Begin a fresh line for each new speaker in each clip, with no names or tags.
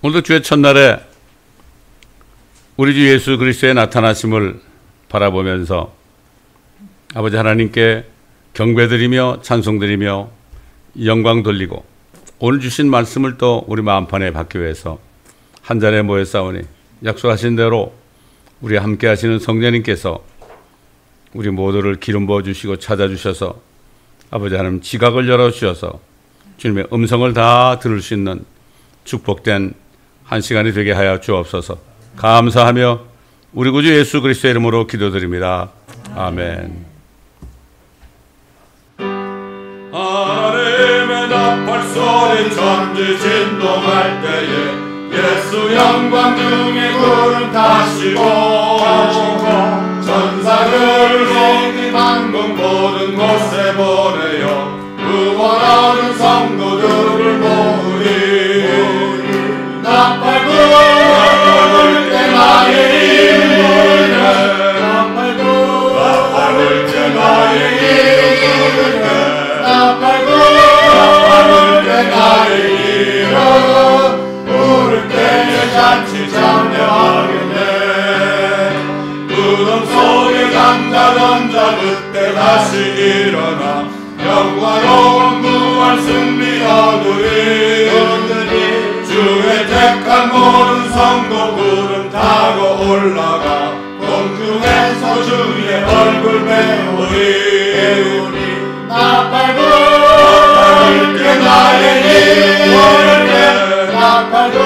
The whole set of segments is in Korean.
오늘도 주의 첫날에 우리 주 예수 그리스도의 나타나심을 바라보면서 아버지 하나님께 경배드리며 찬송드리며 영광 돌리고 오늘 주신 말씀을 또 우리 마음판에 받기 위해서 한 자리에 모여 싸우니 약속하신 대로 우리 함께 하시는 성령님께서 우리 모두를 기름 부어주시고 찾아주셔서 아버지 하나님 지각을 열어주셔서 주님의 음성을 다 들을 수 있는 축복된 한 시간이 되게 하여 주옵소서. 감사하며 우리 구주 예수 그리스도의 이름으로 기도드립니다. 아멘.
하늘의 나팔 소리 천지 진동할 때에 예수 영광 중에 구름 타시고 전사들을 만국 모든 곳에 보내어 구원하는 성도들을 모으리. 나팔 불 때 나의 이름을 나팔 불 때 나의 이름을 나팔 불 때 나의 이름 부를 때에 잔치 참여하겠네. 무덤 속에 잠자던 자 그때 다시 일어나 영광로운 구원 승리 얻으리. 주의 택한 모든 성도 구름 타고 올라가 공중에서 주의 얼굴 배우리. 나팔 불 때 나의 이름 나팔 불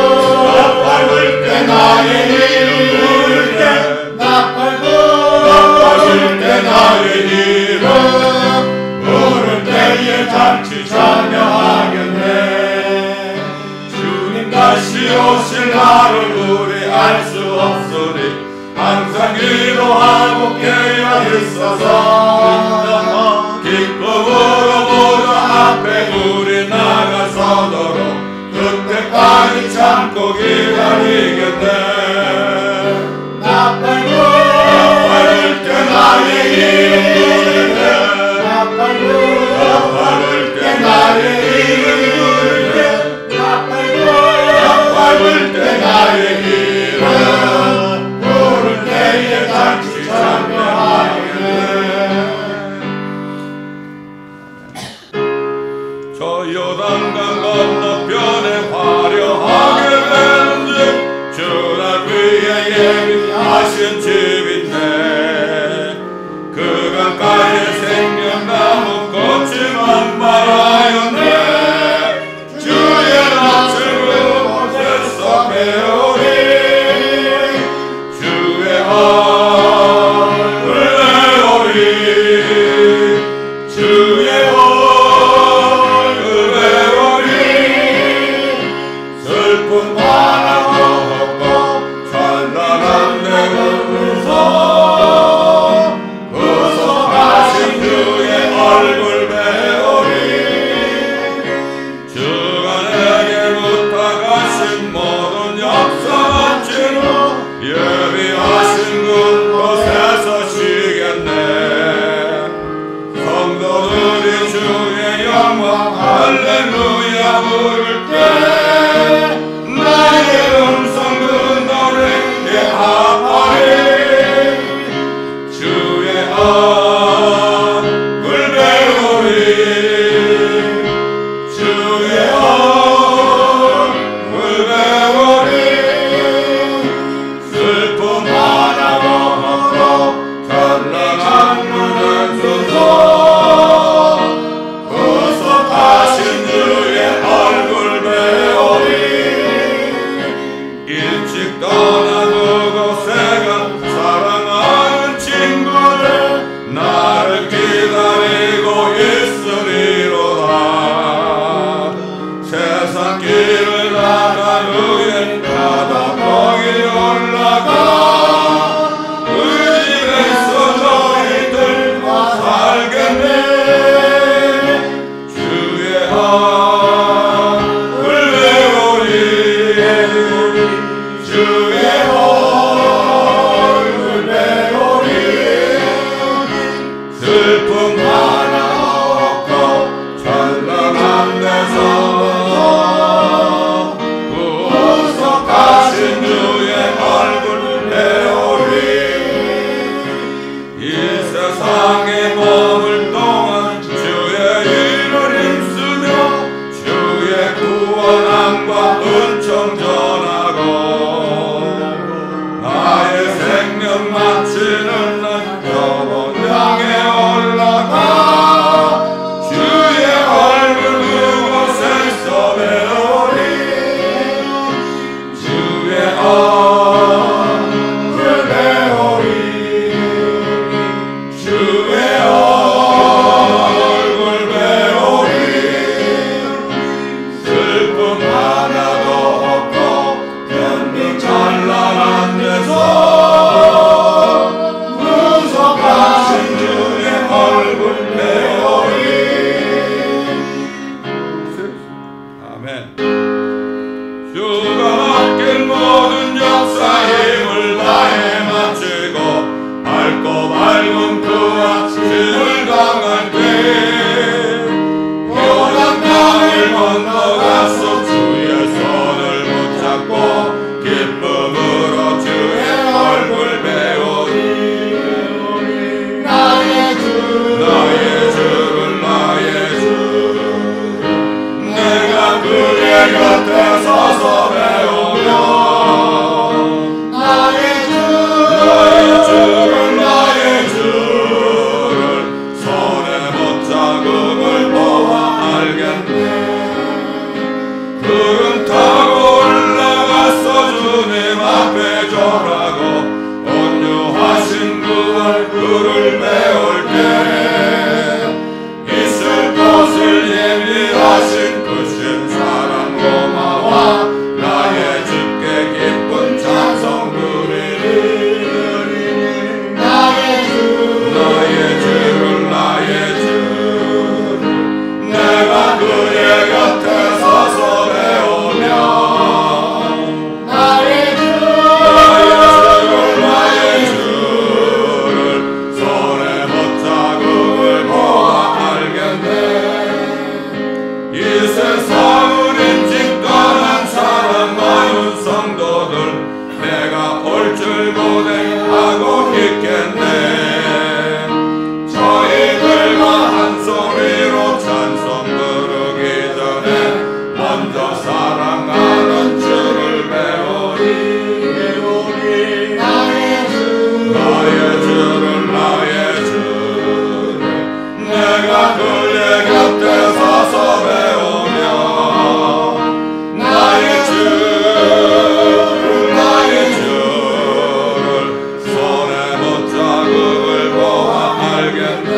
때 나의 이름 나팔 불 때 나의 이름 부를 때에 잔치 참여하겠네. 주님 다시 오실 날을 우리 알 수 없으니 항상 기도하고 깨어 있어서 기쁨으로 보좌 앞에 우리 나가서도록 그때까지 참고 기다리겠네. 나팔 불 때 나의 이름 부르네. 나팔 불 때 나의 이름 부르네. 나팔 불 때 나의 이름 부를 때에 잔치 참여하겠네. 저 요단강 건너편에 화려하게 되는지 주날 위에 예비하신 집인데 그 강가에 생명나무 꽃이 만발하였네. 주의 낯을 그곳에서 배우리. 주의 얼굴 배우리. 주의 얼굴 배우리. 슬픈 바람도 없고 찬란한 내가 웃어 구속하신 주의 얼굴 배우리. 주가 내게 부탁하신 모든 역사치로 예비하신 그곳에서 쉬겠네. 성도들이 주의 영광 할렐루야 부를 때 나의 음성 그 노래에 합하리. 주의 얼굴 배우리. 주의 얼굴 배우리. 슬픔 바람 없고 찬란한 눈을 주소 구속하신 주의 얼굴 배우리. 일찍 떠나 그곳에 내가 그의 곁에 서서 배우며 나의 주를 손에 못자국을 보아 알겠네.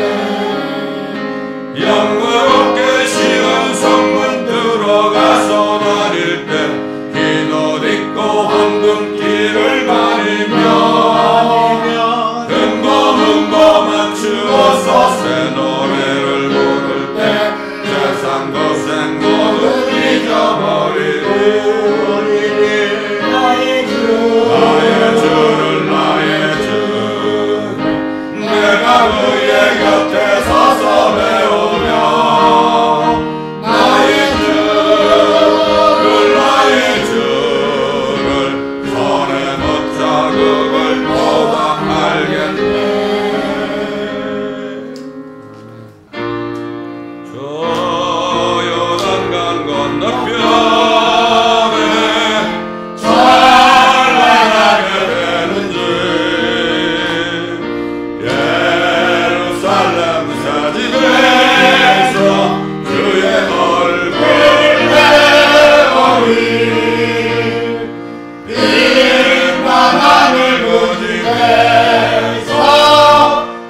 영광롭게 쉬운 성문 들어가서 다닐 때 흰 옷 입고 황금길을 다니며 금고 맞추어서 새 노래를 부를 때 세상 고생 모두 잊어버리리. 나의 주를 내가 그의 곁에 서서 배우며 나의 주를 손에 못자국을 보아 알겠네. 저 요단강 건너편에 찬란하게 되는 주 예루살렘 새집에서 주의 얼굴 배우리. 빛난 하늘 그 집에서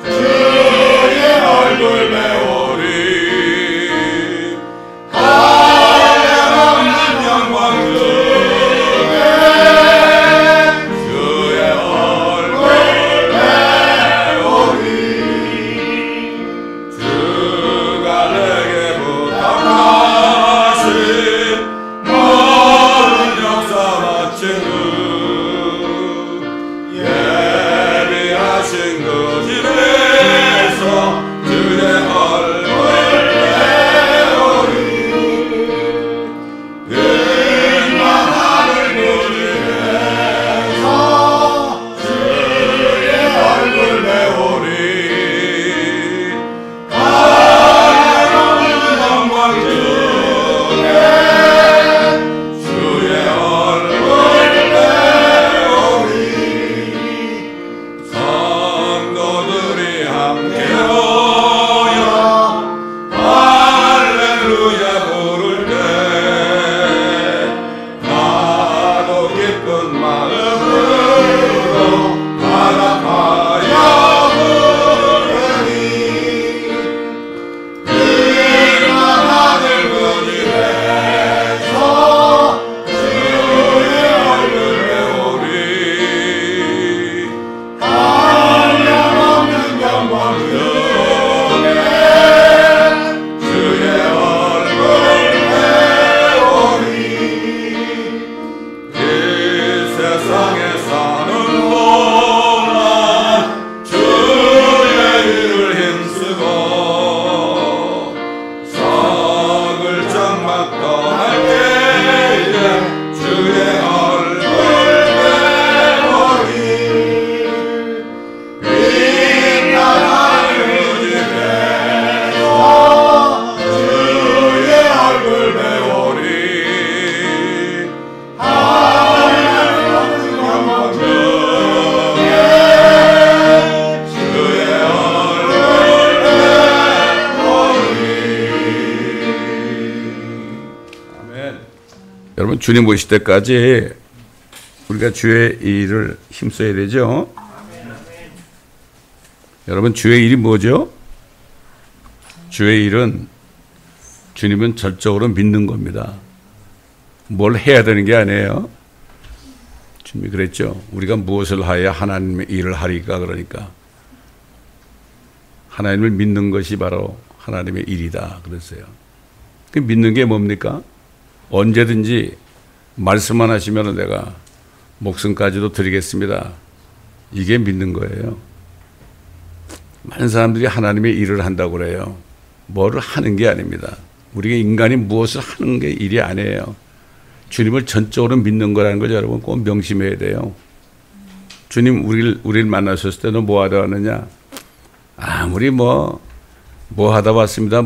주의 얼굴 배우리. 한량없는 영광 중에 주의 얼굴 배우리. 주가 내게 부탁하신 모든 역사 마친 후 예비하신 그 집에서 주의 얼굴 배우리. 빛난 하늘 그 집에서 주의 얼굴 배우리. 한량없는 영광 중에 주의 얼굴 배우리. 성도들이 함께 모여 할렐루야 부를 때 나도 기쁜 마음으로 화답하여 부르리. 빛난 하늘 그 집에서 주의 얼굴 배우리. 한량없는 영광 중에 주의 얼굴 배우리. 이 세상에 사는 동안 주의 일을 힘쓰고 석을 장막 떠날 때에 주의 얼굴 배우리. 빛난 하늘 그 집에서 주의 얼굴 배우리. 한량없는 영광 중에 주의 얼굴 배우리. 아멘.
여러분, 주님 오실 때까지 우리가 주의 일을 힘써야 되죠. 여러분, 주의 일이 뭐죠? 주의 일은 주님은 절적으로 믿는 겁니다. 뭘 해야 되는 게 아니에요. 주님이 그랬죠. 우리가 무엇을 하여야 하나님의 일을 하리까. 그러니까 하나님을 믿는 것이 바로 하나님의 일이다 그랬어요. 그 믿는 게 뭡니까? 언제든지 말씀만 하시면 내가 목숨까지도 드리겠습니다. 이게 믿는 거예요. 많은 사람들이 하나님의 일을 한다고 그래요. 뭐를 하는 게 아닙니다. 우리가 인간이 무엇을 하는 게 일이 아니에요. 주님을 전적으로 믿는 거라는 걸 여러분 꼭 명심해야 돼요. 주님 우리를 만나셨을 때는 뭐 하다 왔느냐? 아무리 뭐 하다 왔습니다.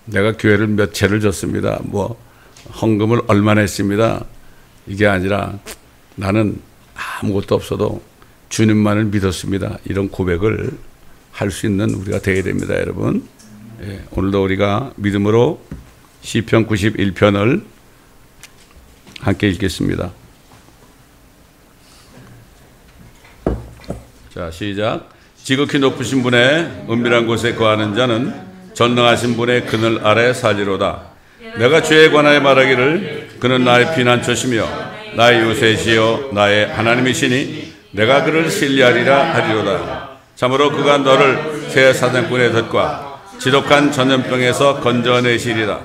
내가 교회를 몇 채를 줬습니다. 헌금을 얼마나 했습니다. 이게 아니라 나는 아무것도 없어도 주님만을 믿었습니다. 이런 고백을 할 수 있는 우리가 되어야 됩니다, 여러분. 예, 오늘도 우리가 믿음으로 시편 91편을 함께 읽겠습니다. 자, 시작. 지극히 높으신 분의 은밀한 곳에 거하는 자는 전능하신 분의 그늘 아래 살리로다. 내가 주에 관하여 말하기를 그는 나의 피난처시며 나의 요새시여 나의 하나님이시니 내가 그를 신뢰하리라 하리로다. 참으로 그가 너를 새 사냥꾼의 덫과 지독한 전염병에서 건져내시리라.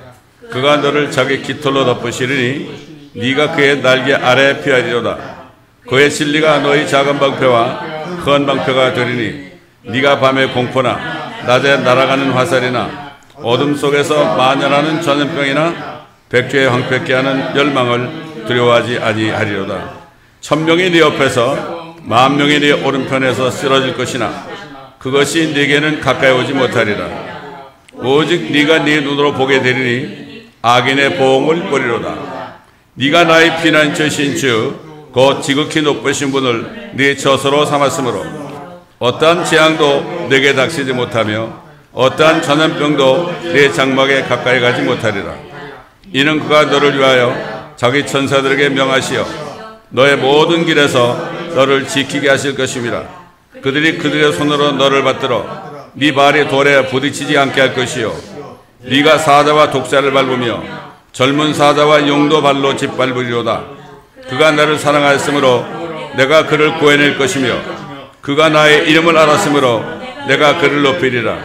그가 너를 자기 깃털로 덮으시리니 네가 그의 날개 아래 피하리로다. 그의 진리가 너희 작은 방패와 큰 방패가 되리니 네가 밤에 공포나 낮에 날아가는 화살이나 어둠 속에서 만연하는 전염병이나 백주에 황폐케 하는 멸망을 두려워하지 아니하리로다. 1000명이 네 옆에서 10,000명이 네 오른편에서 쓰러질 것이나 그것이 네게는 가까이 오지 못하리라. 오직 네가 네 눈으로 보게 되리니 악인의 보응을 보리로다. 네가 나의 피난처신 주 곧 지극히 높으신 분을 네 처소로 삼았으므로 어떠한 재앙도 내게 닥치지 못하며 어떠한 전염병도 네 장막에 가까이 가지 못하리라. 이는 그가 너를 위하여 자기 천사들에게 명하시어 너의 모든 길에서 너를 지키게 하실 것임이라. 그들이 그들의 손으로 너를 받들어 네 발이 돌에 부딪히지 않게 할 것이요 네가 사자와 독사를 밟으며 젊은 사자와 용도 발로 짓밟으리로다. 그가 나를 사랑하였으므로 내가 그를 구해낼 것이며 그가 나의 이름을 알았으므로 내가 그를 높이리라.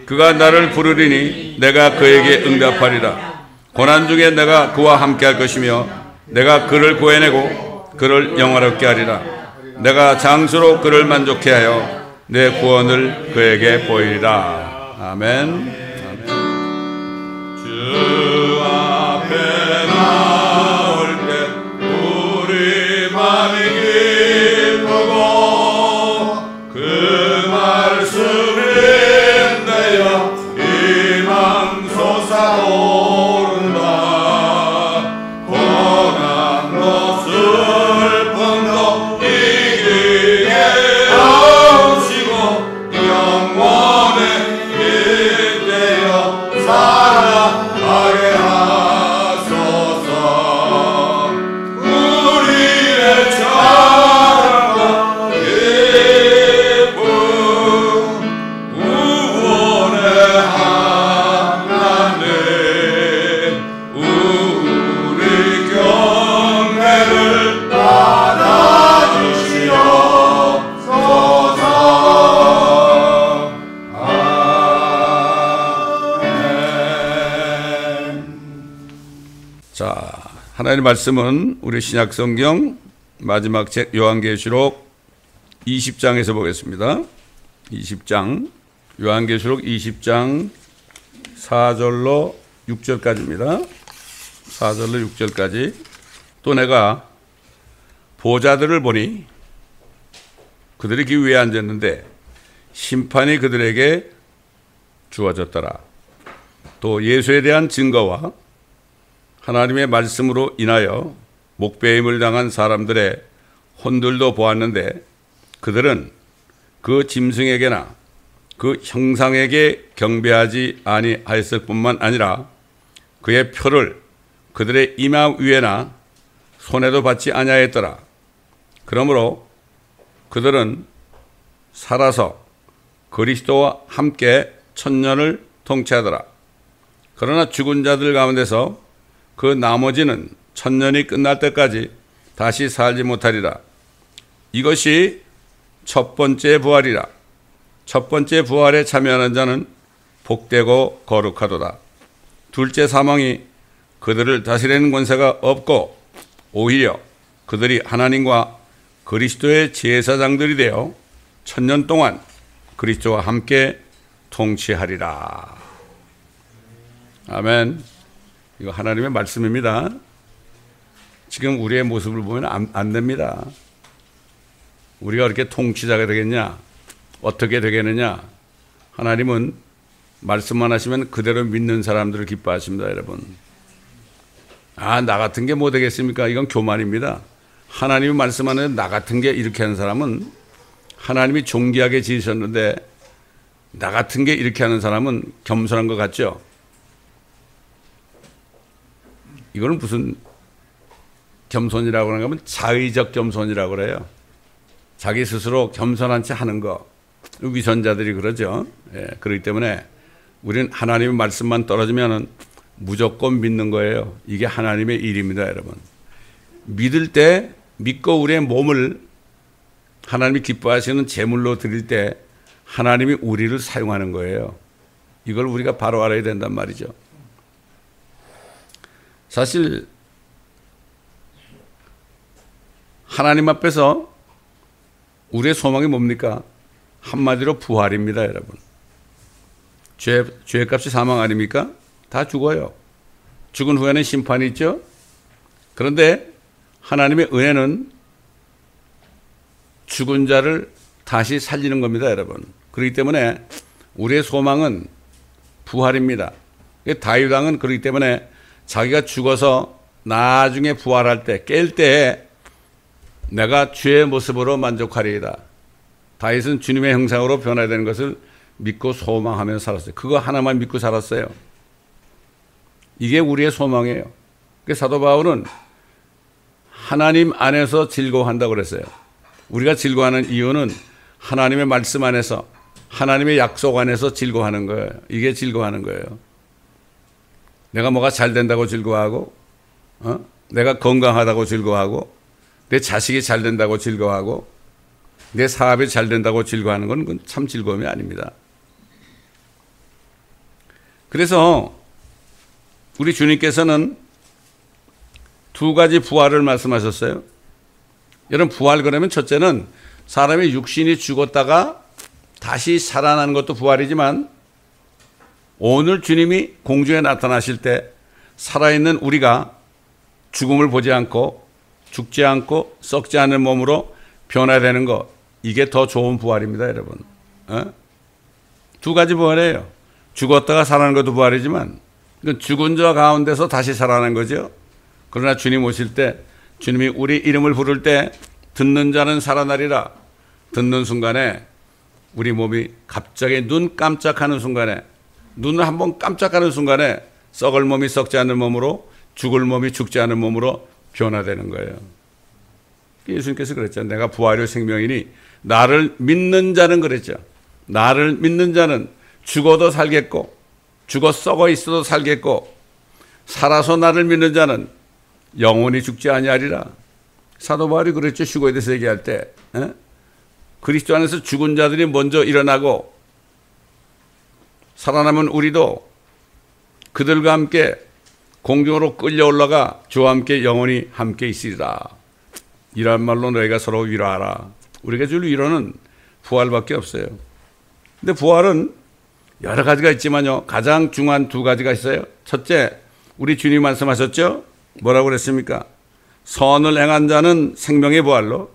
그가 나를 부르리니 내가 그에게 응답하리라. 고난 중에 내가 그와 함께할 것이며 내가 그를 구해내고 그를 영화롭게 하리라. 내가 장수로 그를 만족케 하여 내 구원을 그에게 보이리라. 아멘.
주 앞에 나올 때 우리 맘이 기쁘고 그 말씀이 내어 희망 솟아오른다. 고난도 슬픔도 이기게 하시고 영원에 깃대어 살아가게 하소서. 우리의 자랑과 기쁨 구원의 하나님 우리 경배를 받아주시옵소서. 아멘.
자, 하나님의 말씀은 우리 신약성경 마지막 책 요한계시록 20장에서 보겠습니다. 20장 요한계시록 20장 4절로 6절까지입니다. 4절로 6절까지. 또 내가 보좌들을 보니 그들이 그 위에 앉았는데 심판이 그들에게 주어졌더라. 또 예수에 대한 증거와 하나님의 말씀으로 인하여 목배임을 당한 사람들의 혼들도 보았는데 그들은 그 짐승에게나 그 형상에게 경배하지 아니하였을 뿐만 아니라 그의 표를 그들의 이마 위에나 손에도 받지 아니하였더라. 그러므로 그들은 살아서 그리스도와 함께 천년을 통치하더라. 그러나 죽은 자들 가운데서 그 나머지는 천년이 끝날 때까지 다시 살지 못하리라. 이것이 첫 번째 부활이라. 첫 번째 부활에 참여하는 자는 복되고 거룩하도다. 둘째 사망이 그들을 다스리는 권세가 없고 오히려 그들이 하나님과 그리스도의 제사장들이 되어 천년 동안 그리스도와 함께 통치하리라. 아멘. 이거 하나님의 말씀입니다. 지금 우리의 모습을 보면 안 됩니다. 우리가 그렇게 통치자가 되겠냐? 어떻게 되겠느냐? 하나님은 말씀만 하시면 그대로 믿는 사람들을 기뻐하십니다, 여러분. 나 같은 게 뭐 되겠습니까? 이건 교만입니다. 하나님이 말씀하는 나 같은 게 이렇게 하는 사람은 하나님이 존귀하게 지으셨는데 나 같은 게 이렇게 하는 사람은 겸손한 것 같죠? 이거는 무슨 겸손이라고 하는 거면 자의적 겸손이라고 그래요. 자기 스스로 겸손한 채 하는 거. 위선자들이 그러죠. 예, 그렇기 때문에 우리는 하나님의 말씀만 떨어지면 무조건 믿는 거예요. 이게 하나님의 일입니다, 여러분. 믿을 때, 믿고 우리의 몸을 하나님이 기뻐하시는 제물로 드릴 때 하나님이 우리를 사용하는 거예요. 이걸 우리가 바로 알아야 된단 말이죠. 사실 하나님 앞에서 우리의 소망이 뭡니까? 한마디로 부활입니다, 여러분. 죄의 값이 사망 아닙니까? 다 죽어요. 죽은 후에는 심판이 있죠. 그런데 하나님의 은혜는 죽은 자를 다시 살리는 겁니다, 여러분. 그렇기 때문에 우리의 소망은 부활입니다. 다윗 왕은 그렇기 때문에 자기가 죽어서 나중에 부활할 때, 깰 때 내가 주의 모습으로 만족하리이다. 다윗은 주님의 형상으로 변화되는 것을 믿고 소망하며 살았어요. 그거 하나만 믿고 살았어요. 이게 우리의 소망이에요. 사도 바울은 하나님 안에서 즐거워한다고 그랬어요. 우리가 즐거워하는 이유는 하나님의 말씀 안에서, 하나님의 약속 안에서 즐거워하는 거예요. 이게 즐거워하는 거예요. 내가 뭐가 잘 된다고 즐거워하고, 내가 건강하다고 즐거워하고, 내 자식이 잘 된다고 즐거워하고, 내 사업이 잘 된다고 즐거워하는 건 참 즐거움이 아닙니다. 그래서 우리 주님께서는 두 가지 부활을 말씀하셨어요. 여러분, 부활 그러면 첫째는 사람의 육신이 죽었다가 다시 살아나는 것도 부활이지만, 오늘 주님이 공중에 나타나실 때 살아있는 우리가 죽음을 보지 않고 죽지 않고 썩지 않는 몸으로 변화되는 것, 이게 더 좋은 부활입니다, 여러분. 두 가지 부활이에요. 죽었다가 살아나는 것도 부활이지만 죽은 자 가운데서 다시 살아나는 거죠. 그러나 주님 오실 때, 주님이 우리 이름을 부를 때 듣는 자는 살아나리라. 듣는 순간에 우리 몸이 갑자기 눈 깜짝하는 순간에, 눈을 한번 깜짝하는 순간에 썩을 몸이 썩지 않는 몸으로, 죽을 몸이 죽지 않은 몸으로 변화되는 거예요. 예수님께서 그랬죠. 내가 부활의 생명이니 나를 믿는 자는, 그랬죠. 나를 믿는 자는 죽어도 살겠고 죽어 썩어 있어도 살겠고 살아서 나를 믿는 자는 영원히 죽지 아니하리라. 사도 바울이 그랬죠. 휴거에 대해서 얘기할 때, 그리스도 안에서 죽은 자들이 먼저 일어나고 살아남은 우리도 그들과 함께 공중으로 끌려 올라가 주와 함께 영원히 함께 있으리라. 이런 말로 너희가 서로 위로하라. 우리가 줄 위로는 부활밖에 없어요. 근데 부활은 여러 가지가 있지만요, 가장 중요한 두 가지가 있어요. 첫째, 우리 주님 말씀하셨죠? 뭐라고 그랬습니까? 선을 행한 자는 생명의 부활로,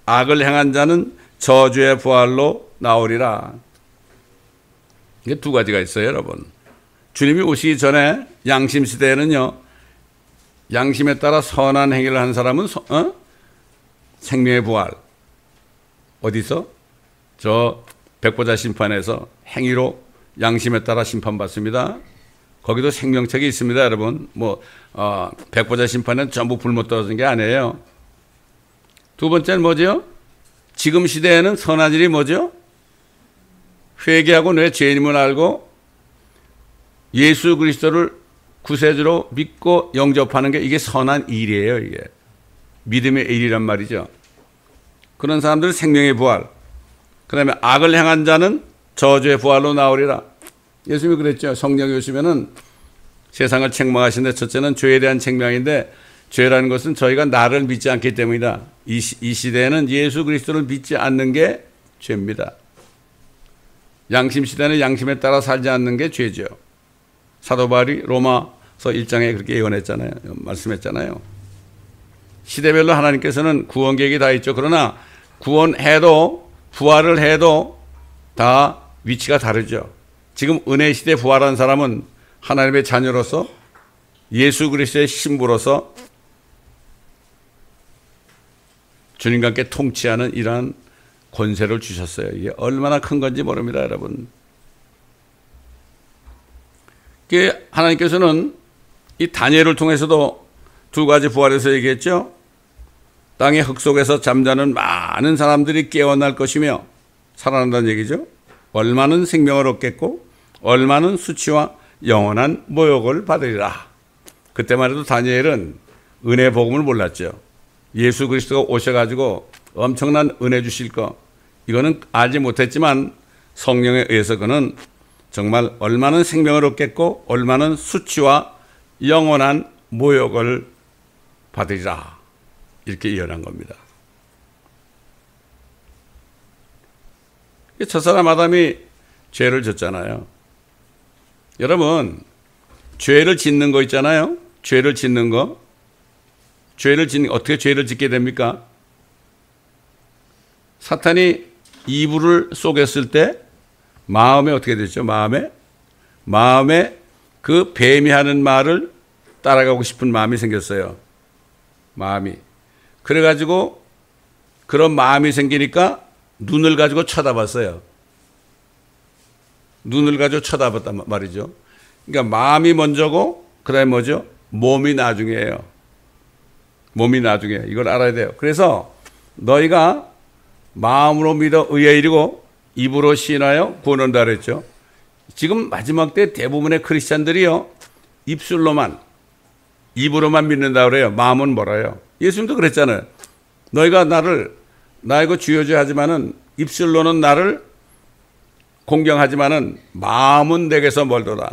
악을 행한 자는 저주의 부활로 나오리라. 이게 두 가지가 있어요, 여러분. 주님이 오시기 전에 양심 시대에는요, 양심에 따라 선한 행위를 하는 사람은 생명의 부활. 어디서? 저 백보자 심판에서 행위로 양심에 따라 심판받습니다. 거기도 생명책이 있습니다, 여러분. 백보자 심판은 전부 불못 떨어진 게 아니에요. 두 번째는 뭐죠? 지금 시대에는 선한 일이 뭐죠? 회개하고 내 죄인임을 알고 예수 그리스도를 구세주로 믿고 영접하는 게, 이게 선한 일이에요. 이게 믿음의 일이란 말이죠. 그런 사람들은 생명의 부활. 그 다음에 악을 행한 자는 저주의 부활로 나오리라. 예수님이 그랬죠. 성령이 오시면은 세상을 책망하시는데, 첫째는 죄에 대한 책망인데, 죄라는 것은 저희가 나를 믿지 않기 때문이다. 이 시대에는 예수 그리스도를 믿지 않는 게 죄입니다. 양심 시대는 양심에 따라 살지 않는 게 죄죠. 사도 바울이 로마서 1장에 그렇게 예언했잖아요. 말씀했잖아요. 시대별로 하나님께서는 구원 계획이 다 있죠. 그러나 구원해도, 부활을 해도 다 위치가 다르죠. 지금 은혜 시대에 부활한 사람은 하나님의 자녀로서 예수 그리스도의 신부로서 주님과 함께 통치하는 이러한 권세를 주셨어요. 이게 얼마나 큰 건지 모릅니다, 여러분. 하나님께서는 이 다니엘을 통해서도 두 가지 부활에서 얘기했죠. 땅의 흙 속에서 잠자는 많은 사람들이 깨어날 것이며 살아난다는 얘기죠. 얼마는 생명을 얻겠고 얼마는 수치와 영원한 모욕을 받으리라. 그때만 해도 다니엘은 은혜 복음을 몰랐죠. 예수 그리스도가 오셔가지고 엄청난 은혜 주실 거 이거는 알지 못했지만 성령에 의해서 그는 정말 얼마는 생명을 얻겠고 얼마는 수치와 영원한 모욕을 받으리라 이렇게 예언한 겁니다. 저 사람 아담이 죄를 졌잖아요. 여러분 죄를 짓는 거 있잖아요. 죄를 짓는 거. 어떻게 죄를 짓게 됩니까? 사탄이 이불을 속였을 때 마음에 어떻게 됐죠? 마음에 그 뱀이 하는 말을 따라가고 싶은 마음이 생겼어요. 그래가지고 그런 마음이 생기니까 눈을 가지고 쳐다봤어요. 눈을 가지고 쳐다봤단 말이죠. 그러니까 마음이 먼저고 그다음에 뭐죠? 몸이 나중이에요. 이걸 알아야 돼요. 그래서 너희가 마음으로 믿어 의에 이르고 입으로 시인하여 구원 얻는다 그랬죠. 지금 마지막 때 대부분의 크리스찬들이요. 입으로만 믿는다 그래요. 마음은 멀어요. 예수님도 그랬잖아요. 너희가 나이고 주여주여 하지만은 입술로는 나를 공경하지만은 마음은 내게서 멀더라.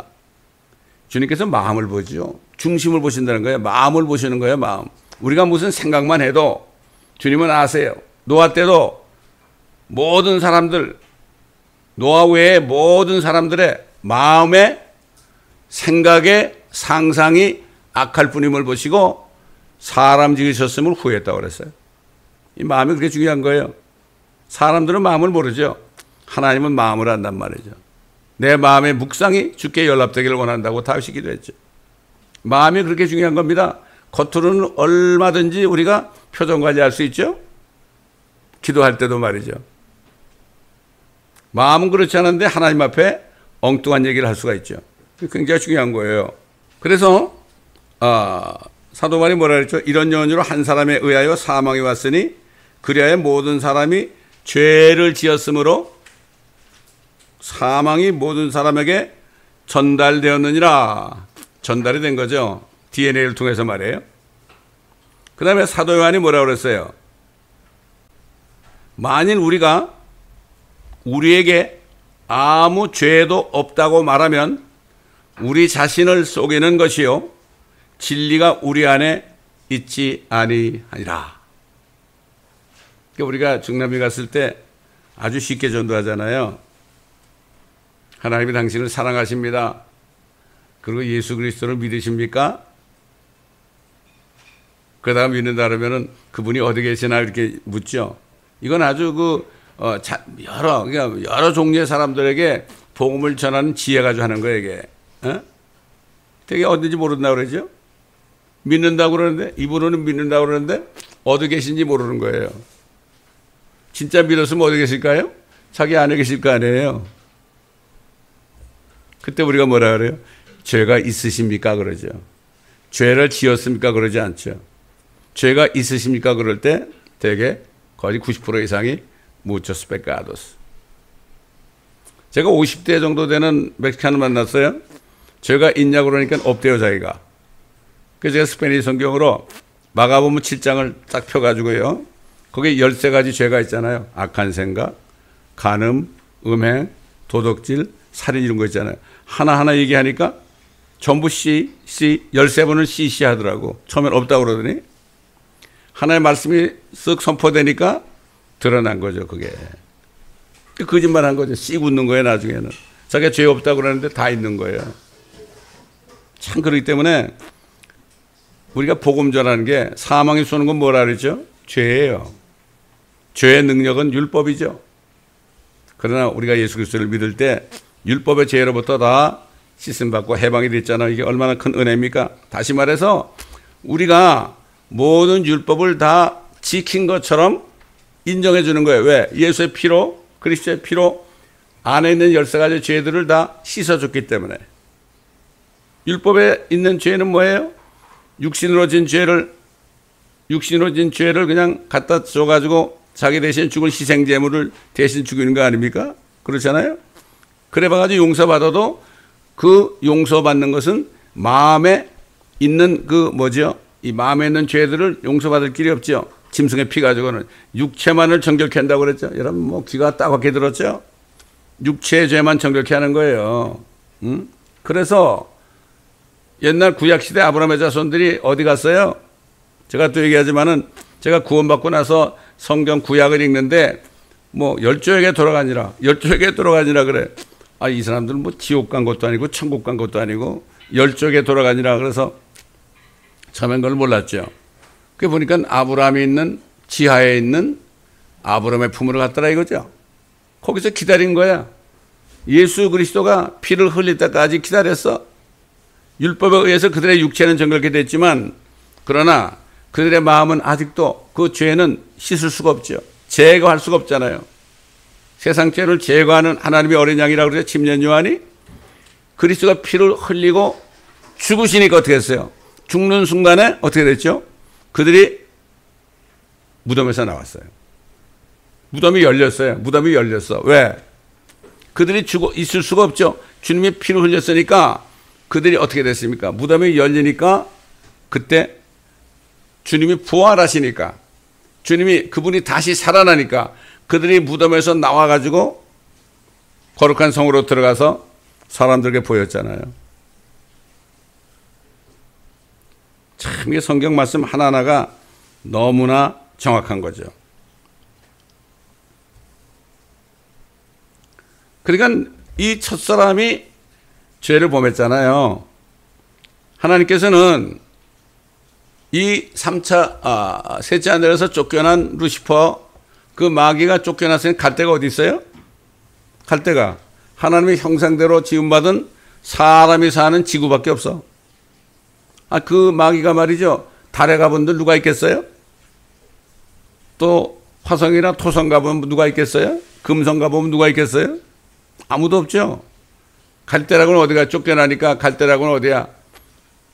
주님께서 마음을 보죠. 중심을 보신다는 거예요. 마음을 보시는 거예요. 마음. 우리가 무슨 생각만 해도 주님은 아세요. 노아 때도 모든 사람들, 노아 외에 모든 사람들의 마음의 생각의 상상이 악할 뿐임을 보시고 사람 지으셨음을 후회했다고 그랬어요. 이 마음이 그렇게 중요한 거예요. 사람들은 마음을 모르죠. 하나님은 마음을 안단 말이죠. 내 마음의 묵상이 주께 연락되기를 원한다고 다윗이 기도했죠. 마음이 그렇게 중요한 겁니다. 겉으로는 얼마든지 우리가 표정 관리할 수 있죠. 기도할 때도 말이죠. 마음은 그렇지 않은데 하나님 앞에 엉뚱한 얘기를 할 수가 있죠. 굉장히 중요한 거예요. 그래서 사도 바울이 뭐라 그랬죠? 이런 연유로 한 사람에 의하여 사망이 왔으니 그리하여 모든 사람이 죄를 지었으므로 사망이 모든 사람에게 전달되었느니라. 전달이 된 거죠. DNA를 통해서 말이에요. 그 다음에 사도 요한이 뭐라고 그랬어요? 만일 우리에게 아무 죄도 없다고 말하면 우리 자신을 속이는 것이요 진리가 우리 안에 있지 아니하니라. 우리가 중남미 갔을 때 아주 쉽게 전도하잖아요. 하나님이 당신을 사랑하십니다. 그리고 예수 그리스도를 믿으십니까? 그러다가 믿는다 그러면은 그분이 어디 계시나 이렇게 묻죠. 이건 아주 여러 종류의 사람들에게 복음을 전하는 지혜 가지고 하는 거예요, 이게. 되게 어딘지 모른다고 그러죠? 믿는다고 그러는데, 이분은 믿는다고 그러는데, 어디 계신지 모르는 거예요. 진짜 믿었으면 어디 계실까요? 자기 안에 계실 거 아니에요. 그때 우리가 뭐라 그래요? 죄가 있으십니까? 그러죠. 죄를 지었습니까? 그러지 않죠. 죄가 있으십니까? 그럴 때 되게 거의 90% 이상이 muchos pecados. 제가 50대 정도 되는 멕시칸을 만났어요. 죄가 있냐고 그러니까 없대요, 자기가. 그래서 제가 스페니시 성경으로 마가복음 7장을 딱 펴가지고요. 거기에 13가지 죄가 있잖아요. 악한 생각, 간음, 음행, 도둑질, 살인 이런 거 있잖아요. 하나하나 얘기하니까 전부 C, 13번을 C 하더라고. 처음엔 없다고 그러더니 하나의 말씀이 쓱 선포되니까 드러난 거죠, 그게. 거짓말 한 거죠. 씩 웃는 거예요, 나중에는. 자기가 죄 없다고 그러는데 다 있는 거예요. 참 그렇기 때문에 우리가 복음 전하는 게 사망이 쏘는 건 뭐라 그러죠? 죄예요. 죄의 능력은 율법이죠. 그러나 우리가 예수 그리스도를 믿을 때 율법의 죄로부터 다 씻음받고 해방이 됐잖아요. 이게 얼마나 큰 은혜입니까? 다시 말해서 우리가 모든 율법을 다 지킨 것처럼 인정해 주는 거예요. 왜? 예수의 피로, 그리스도의 피로 안에 있는 13가지 죄들을 다 씻어줬기 때문에. 율법에 있는 죄는 뭐예요? 육신으로 진 죄를 그냥 갖다 줘가지고 자기 대신 죽을 희생제물을 대신 죽이는 거 아닙니까? 그렇잖아요? 그래 봐가지고 용서받아도 그 용서받는 것은 마음에 있는 이 마음에 있는 죄들을 용서받을 길이 없죠. 짐승의 피 가지고는 육체만을 정결케 한다고 그랬죠. 여러분 뭐 귀가 따갑게 들었죠? 육체의 죄만 정결케 하는 거예요. 그래서 옛날 구약시대 아브라함의 자손들이 어디 갔어요? 제가 또 얘기하지만은 제가 구원받고 나서 성경 구약을 읽는데 뭐 열조에게 돌아가니라 그래. 아, 이 사람들은 뭐 지옥 간 것도 아니고 천국 간 것도 아니고 열조에게 돌아가니라 그래서 처음엔 그걸 몰랐죠. 그 보니까 아브라함이 있는 지하에 있는 아브라함의 품으로 갔더라 이거죠. 거기서 기다린 거야. 예수 그리스도가 피를 흘릴 때까지 기다렸어. 율법에 의해서 그들의 육체는 정결케 됐지만 그러나 그들의 마음은 아직도 그 죄는 씻을 수가 없죠. 제거할 수가 없잖아요. 세상 죄를 제거하는 하나님의 어린 양이라고 그러죠. 침례 요한이. 그리스도가 피를 흘리고 죽으시니까 어떻게 했어요? 죽는 순간에 어떻게 됐죠? 그들이 무덤에서 나왔어요. 무덤이 열렸어요. 무덤이 열렸어. 왜? 그들이 죽어 있을 수가 없죠. 주님이 피를 흘렸으니까 그들이 어떻게 됐습니까? 무덤이 열리니까 그때 주님이 부활하시니까 그분이 다시 살아나니까 그들이 무덤에서 나와가지고 거룩한 성으로 들어가서 사람들에게 보였잖아요. 참 이게 성경 말씀 하나하나가 너무나 정확한 거죠. 그러니까 이 첫사람이 죄를 범했잖아요. 하나님께서는 이 셋째 하늘에서 쫓겨난 루시퍼 그 마귀가 쫓겨났으니 갈 데가 어디 있어요? 갈 데가 하나님의 형상대로 지음받은 사람이 사는 지구밖에 없어. 그 마귀가 말이죠. 달에 가본들 누가 있겠어요? 또 화성이나 토성 가보면 누가 있겠어요? 금성 가보면 누가 있겠어요? 아무도 없죠. 갈 데라고는 어디가 쫓겨나니까 갈 데라고는 어디야?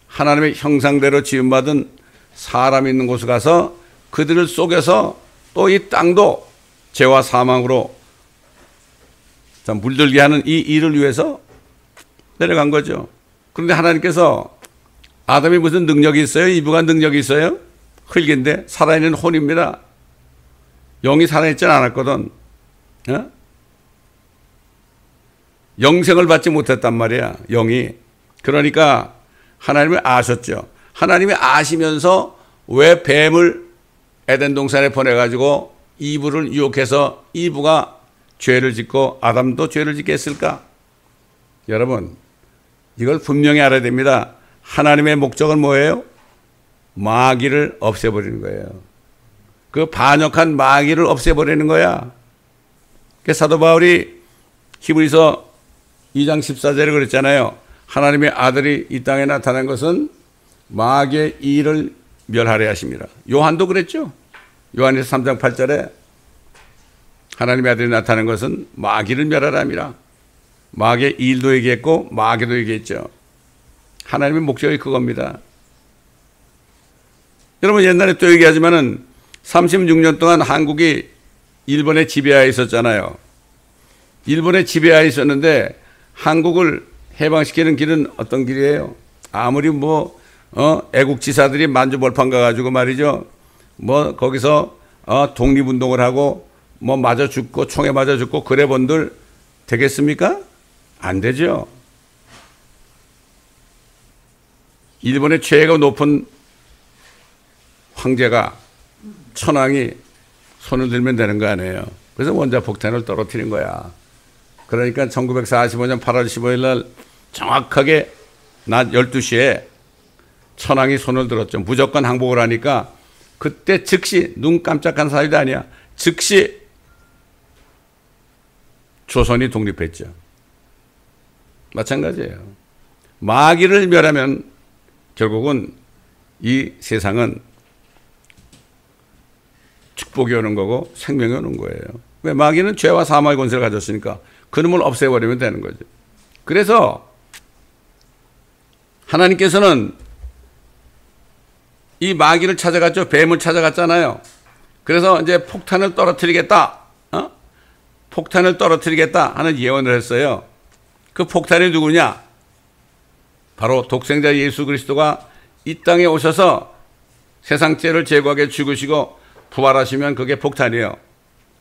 하나님의 형상대로 지음받은 사람이 있는 곳에 가서 그들을 속여서 또 이 땅도 죄와 사망으로 물들게 하는 이 일을 위해서 내려간 거죠. 그런데 하나님께서 아담이 무슨 능력이 있어요? 이브가 능력이 있어요? 흙인데 살아있는 혼입니다. 영이 살아있지는 않았거든. 영생을 받지 못했단 말이야. 영이. 그러니까 하나님이 아셨죠. 하나님이 아시면서 왜 뱀을 에덴 동산에 보내가지고 이브를 유혹해서 이브가 죄를 짓고 아담도 죄를 짓게 했을까? 여러분 이걸 분명히 알아야 됩니다. 하나님의 목적은 뭐예요? 마귀를 없애버리는 거예요. 그 반역한 마귀를 없애버리는 거야. 사도 바울이 히브리서 2장 14절에 그랬잖아요. 하나님의 아들이 이 땅에 나타난 것은 마귀의 일을 멸하려 하십니다. 요한도 그랬죠. 요한에서 3장 8절에 하나님의 아들이 나타난 것은 마귀를 멸하려 함이라. 마귀의 일도 얘기했고 마귀도 얘기했죠. 하나님의 목적이 그겁니다. 여러분 옛날에 또 얘기하지만은 36년 동안 한국이 일본의 지배하에 있었잖아요. 일본의 지배하에 있었는데 한국을 해방시키는 길은 어떤 길이에요? 아무리 애국지사들이 만주벌판 가가지고 말이죠. 거기서 독립운동을 하고 맞아 죽고 총에 맞아 죽고 그래 본들 되겠습니까? 안 되죠. 일본의 최고 높은 황제가 천황이 손을 들면 되는 거 아니에요. 그래서 원자폭탄을 떨어뜨린 거야. 그러니까 1945년 8월 15일 날 정확하게 낮 12시에 천황이 손을 들었죠. 무조건 항복을 하니까 그때 즉시 눈 깜짝한 사이도 아니야. 즉시 조선이 독립했죠. 마찬가지예요. 마귀를 멸하면 결국은 이 세상은 축복이 오는 거고 생명이 오는 거예요. 왜? 마귀는 죄와 사망의 권세를 가졌으니까 그놈을 없애버리면 되는 거죠. 그래서 하나님께서는 이 마귀를 찾아갔죠. 뱀을 찾아갔잖아요. 그래서 이제 폭탄을 떨어뜨리겠다. 폭탄을 떨어뜨리겠다 하는 예언을 했어요. 그 폭탄이 누구냐? 바로 독생자 예수 그리스도가 이 땅에 오셔서 세상 죄를 제거하게 죽으시고 부활하시면 그게 폭탄이에요.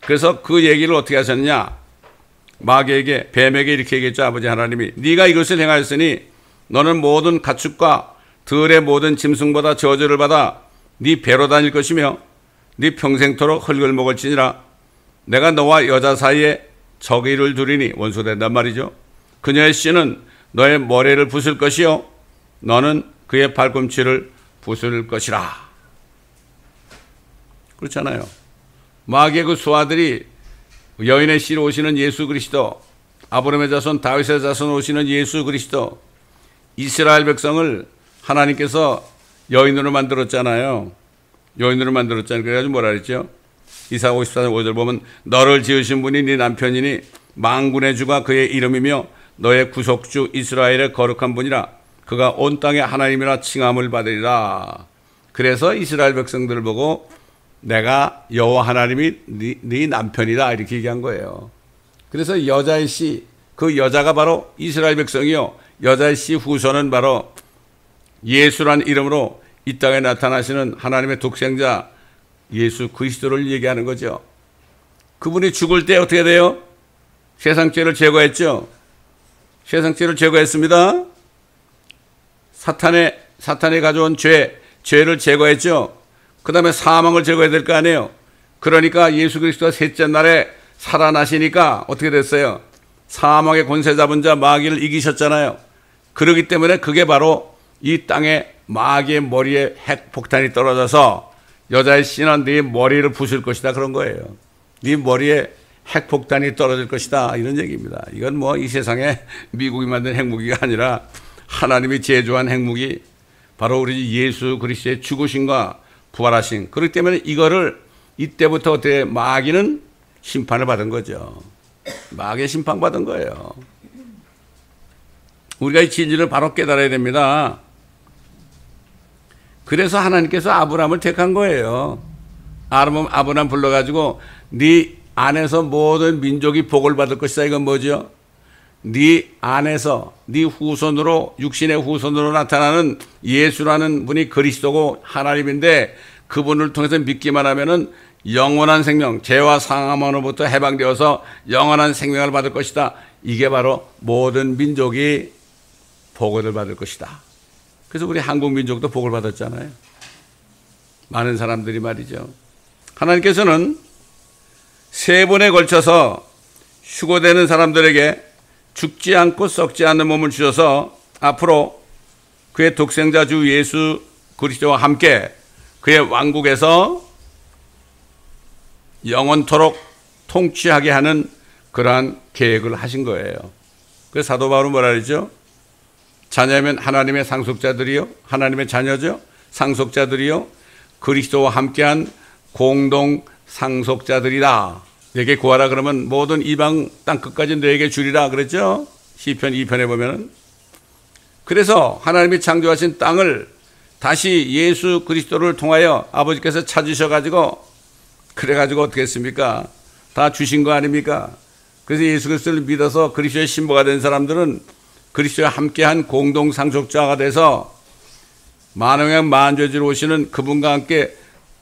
그래서 그 얘기를 어떻게 하셨느냐? 마귀에게, 뱀에게 이렇게 얘기했죠. 아버지 하나님이 네가 이것을 행하였으니 너는 모든 가축과 들의 모든 짐승보다 저주를 받아 네 배로 다닐 것이며 네 평생토록 흙을 먹을지니라. 내가 너와 여자 사이에 적의를 두리니, 원수된단 말이죠. 그녀의 씨는 너의 머리를 부술 것이요 너는 그의 발꿈치를 부술 것이라. 그렇잖아요. 마귀의 그 수하들이 여인의 씨로 오시는 예수 그리스도, 아브라함의 자손 다윗의 자손 오시는 예수 그리스도, 이스라엘 백성을 하나님께서 여인으로 만들었잖아요. 여인으로 만들었잖아요. 그래가지고 뭐라 그랬죠? 이사야 54장 5절 보면 너를 지으신 분이 네 남편이니 만군의 주가 그의 이름이며 너의 구속주 이스라엘의 거룩한 분이라. 그가 온 땅의 하나님이라 칭함을 받으리라. 그래서 이스라엘 백성들을 보고 내가 여호와 하나님이 네 남편이다 이렇게 얘기한 거예요. 그래서 여자의 씨, 그 여자가 바로 이스라엘 백성이요, 여자의 씨 후손은 바로 예수란 이름으로 이 땅에 나타나시는 하나님의 독생자 예수 그리스도를 얘기하는 거죠. 그분이 죽을 때 어떻게 돼요? 세상 죄를 제거했죠. 세상 죄를 제거했습니다. 사탄이 가져온 죄를 제거했죠. 그 다음에 사망을 제거해야 될 거 아니에요. 그러니까 예수 그리스도가 셋째 날에 살아나시니까 어떻게 됐어요? 사망의 권세 잡은 자 마귀를 이기셨잖아요. 그렇기 때문에 그게 바로 이 땅에 마귀의 머리에 핵폭탄이 떨어져서 여자의 씨는 네 머리를 부술 것이다 그런 거예요. 네 머리에 핵폭탄이 떨어질 것이다 이런 얘기입니다. 이건 뭐 이 세상에 미국이 만든 핵무기가 아니라 하나님이 제조한 핵무기, 바로 우리 예수 그리스도의 죽으심과 부활하신. 그렇기 때문에 이거를 이때부터 어떻게 마귀는 심판을 받은 거죠. 마귀의 심판받은 거예요. 우리가 이 진리를 바로 깨달아야 됩니다. 그래서 하나님께서 아브라함을 택한 거예요. 아브라함 불러가지고 네 안에서 모든 민족이 복을 받을 것이다. 이건 뭐죠? 네 안에서 네 후손으로, 육신의 후손으로 나타나는 예수라는 분이 그리스도고 하나님인데 그분을 통해서 믿기만 하면은 영원한 생명, 죄와 상함으로부터 해방되어서 영원한 생명을 받을 것이다. 이게 바로 모든 민족이 복을 받을 것이다. 그래서 우리 한국 민족도 복을 받았잖아요. 많은 사람들이 말이죠. 하나님께서는 세 번에 걸쳐서 휴거되는 사람들에게 죽지 않고 썩지 않는 몸을 주셔서 앞으로 그의 독생자 주 예수 그리스도와 함께 그의 왕국에서 영원토록 통치하게 하는 그러한 계획을 하신 거예요. 그래서 사도 바울은 뭐라 그러죠? 자녀면 하나님의 상속자들이요, 하나님의 자녀죠. 상속자들이요, 그리스도와 함께한 공동 상속자들이다. 내게 구하라 그러면 모든 이방 땅 끝까지 너에게 주리라 그랬죠. 시편 2편에 보면은. 그래서 하나님이 창조하신 땅을 다시 예수 그리스도를 통하여 아버지께서 찾으셔가지고, 그래가지고 어떻게 했습니까? 다 주신 거 아닙니까? 그래서 예수 그리스도를 믿어서 그리스도의 신부가 된 사람들은 그리스도와 함께한 공동 상속자가 돼서 만왕의 만주주로 오시는 그분과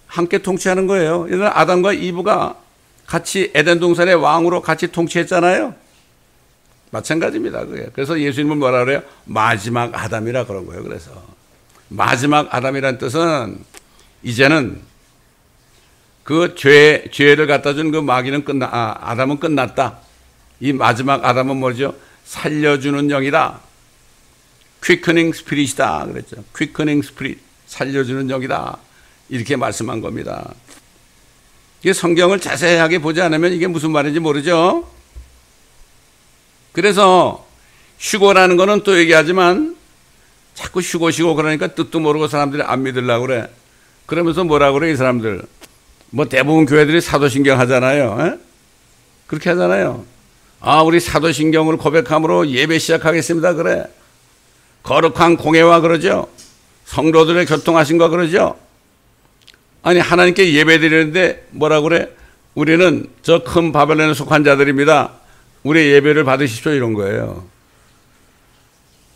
함께 통치하는 거예요. 예전에 아담과 이브가 같이 에덴 동산의 왕으로 같이 통치했잖아요. 마찬가지입니다. 그게. 그래서 예수님은 뭐라 그래요? 마지막 아담이라 그런 거예요. 그래서 마지막 아담이라는 뜻은 이제는 그 죄를 갖다 준 그 마귀는 아담은 끝났다. 이 마지막 아담은 뭐죠? 살려주는 영이다. quickering spirit이다 그랬죠. quickering spirit, 살려주는 영이다. 이렇게 말씀한 겁니다. 이게 성경을 자세하게 보지 않으면 이게 무슨 말인지 모르죠. 그래서 휴거라는 거는 또 얘기하지만 자꾸 휴거시고 그러니까 뜻도 모르고 사람들이 안 믿으려고 그래. 그러면서 뭐라 그래 이 사람들. 뭐 대부분 교회들이 사도신경 하잖아요. 에? 그렇게 하잖아요. 우리 사도신경을 고백함으로 예배 시작하겠습니다. 그래. 거룩한 공예와 그러죠. 성도들의 교통하심과 그러죠. 아니 하나님께 예배드리는데 뭐라 그래? 우리는 저 큰 바벨론에 속한 자들입니다. 우리의 예배를 받으십시오 이런 거예요.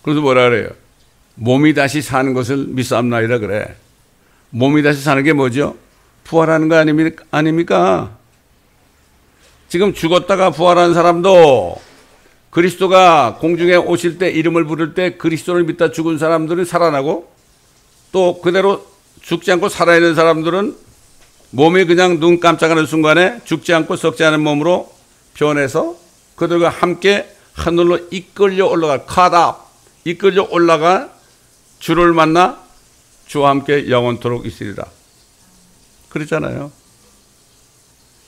그래서 뭐라 그래요? 몸이 다시 사는 것을 믿사옵나이다 그래. 몸이 다시 사는 게 뭐죠? 부활하는 거 아닙니까? 지금 죽었다가 부활한 사람도 그리스도가 공중에 오실 때 이름을 부를 때 그리스도를 믿다 죽은 사람들은 살아나고 또 그대로 죽지 않고 살아있는 사람들은 몸이 그냥 눈 깜짝하는 순간에 죽지 않고 썩지 않은 몸으로 변해서 그들과 함께 하늘로 이끌려 올라가 이끌려 올라가 주를 만나 주와 함께 영원토록 있으리라. 그렇잖아요.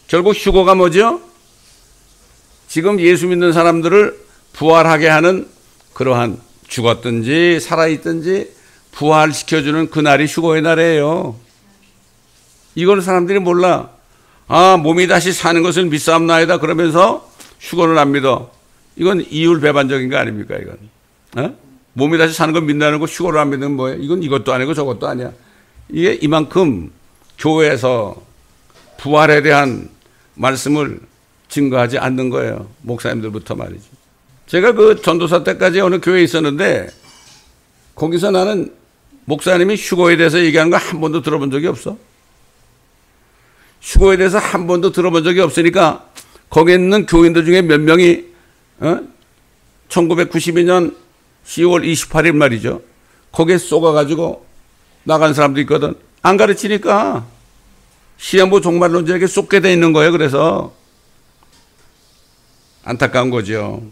결국 휴거가 뭐죠? 지금 예수 믿는 사람들을 부활하게 하는 그러한 죽었든지 살아있든지 부활시켜주는 그날이 휴거의 날이에요. 이걸 사람들이 몰라. 아, 몸이 다시 사는 것을 믿사옵나이다 그러면서 휴거를 안 믿어. 이건 이율배반적인 거 아닙니까 이건? 어? 몸이 다시 사는 걸 믿는다는 거 휴거를 안 믿는 뭐예요? 이건 이것도 아니고 저것도 아니야. 이게 이만큼 교회에서 부활에 대한 말씀을 증거하지 않는 거예요. 목사님들부터 말이죠. 제가 그 전도사 때까지 어느 교회에 있었는데 거기서 나는 목사님이 휴거에 대해서 얘기하는 거 한 번도 들어본 적이 없어. 휴거에 대해서 한 번도 들어본 적이 없으니까 거기에 있는 교인들 중에 몇 명이 1992년 10월 28일 말이죠. 거기에 쏘가가지고 나간 사람도 있거든. 안 가르치니까 시한부 종말론자에게 쏟게 돼 있는 거예요. 그래서 안타까운 거죠.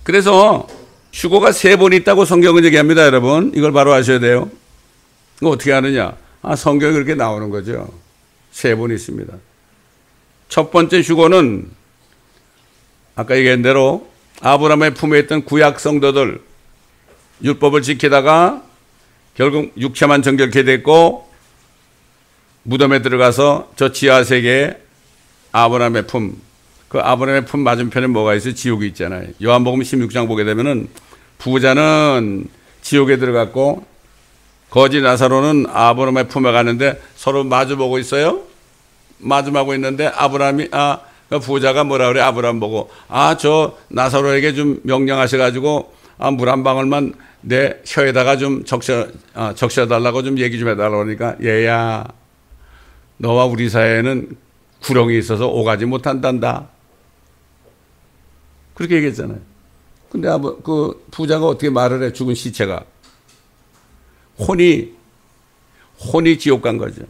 그래서 휴거가 3번 있다고 성경은 얘기합니다. 여러분 이걸 바로 아셔야 돼요. 이거 어떻게 아느냐? 성경에 그렇게 나오는 거죠. 3번 있습니다. 첫 번째 휴거는 아까 얘기한 대로 아브라함의 품에 있던 구약 성도들 율법을 지키다가 결국 육체만 정결케 됐고 무덤에 들어가서 저 지하세계에 아브라함의 품, 그 아브라함의 품 맞은편에 뭐가 있어요? 지옥이 있잖아요. 요한복음 16장 보게 되면은 부자는 지옥에 들어갔고 거지 나사로는 아브라함의 품에 갔는데 서로 마주보고 있어요. 마주보고 있는데 아브라함이 그 부자가 뭐라 그래? 아브라함 보고 저 나사로에게 좀 명령하셔가지고 물 한 방울만 내 혀에다가 좀 적셔달라고 좀 얘기 좀 해달라고 그러니까 얘야 너와 우리 사이에는 구렁이 있어서 오가지 못한단다. 그렇게 얘기했잖아요. 근데 그 부자가 어떻게 말을 해? 죽은 시체가 혼이 지옥 간 거죠.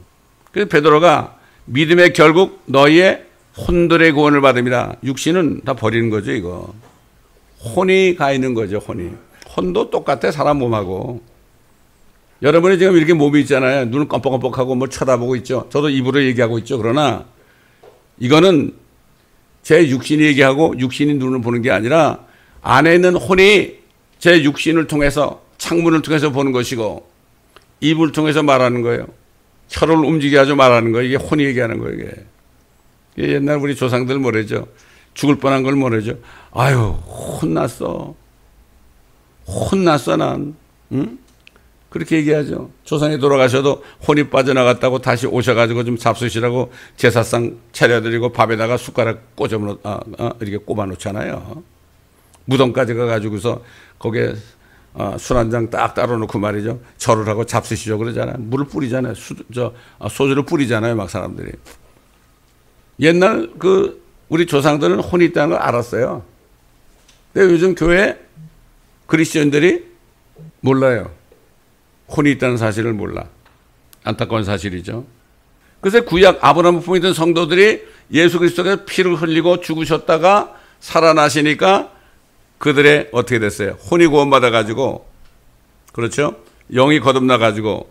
그래서 베드로가 믿음의 결국 너희의 혼들의 구원을 받음이라. 육신은 다 버리는 거죠. 이거 혼이 가 있는 거죠. 혼도 똑같아 사람 몸하고. 여러분이 지금 이렇게 몸이 있잖아요. 눈을 껌뻑껌뻑하고 뭐 쳐다보고 있죠. 저도 입으로 얘기하고 있죠. 그러나 이거는 제 육신이 얘기하고 육신이 눈을 보는 게 아니라 안에 있는 혼이 제 육신을 통해서 창문을 통해서 보는 것이고 입을 통해서 말하는 거예요. 혀를 움직이게 하죠. 말하는 거예요. 이게 혼이 얘기하는 거예요. 이게 옛날 우리 조상들 뭐래죠? 죽을 뻔한 걸 뭐래죠? 아유 혼났어 난. 응? 그렇게 얘기하죠. 조상이 돌아가셔도 혼이 빠져나갔다고 다시 오셔가지고 좀 잡수시라고 제사상 차려드리고 밥에다가 숟가락 이렇게 꼽아 놓잖아요. 무덤까지 가가지고서 거기에 술 한 잔 딱 따로 놓고 말이죠. 절을 하고 잡수시죠 그러잖아요. 물을 뿌리잖아요. 소주를 뿌리잖아요. 막 사람들이. 옛날 우리 조상들은 혼이 있다는 걸 알았어요. 근데 요즘 교회 그리스도인들이 몰라요. 혼이 있다는 사실을 몰라. 안타까운 사실이죠. 그래서 구약 아브라함 품에 있던 성도들이 예수 그리스도께서 피를 흘리고 죽으셨다가 살아나시니까 그들의 어떻게 됐어요? 혼이 구원받아가지고, 그렇죠? 영이 거듭나가지고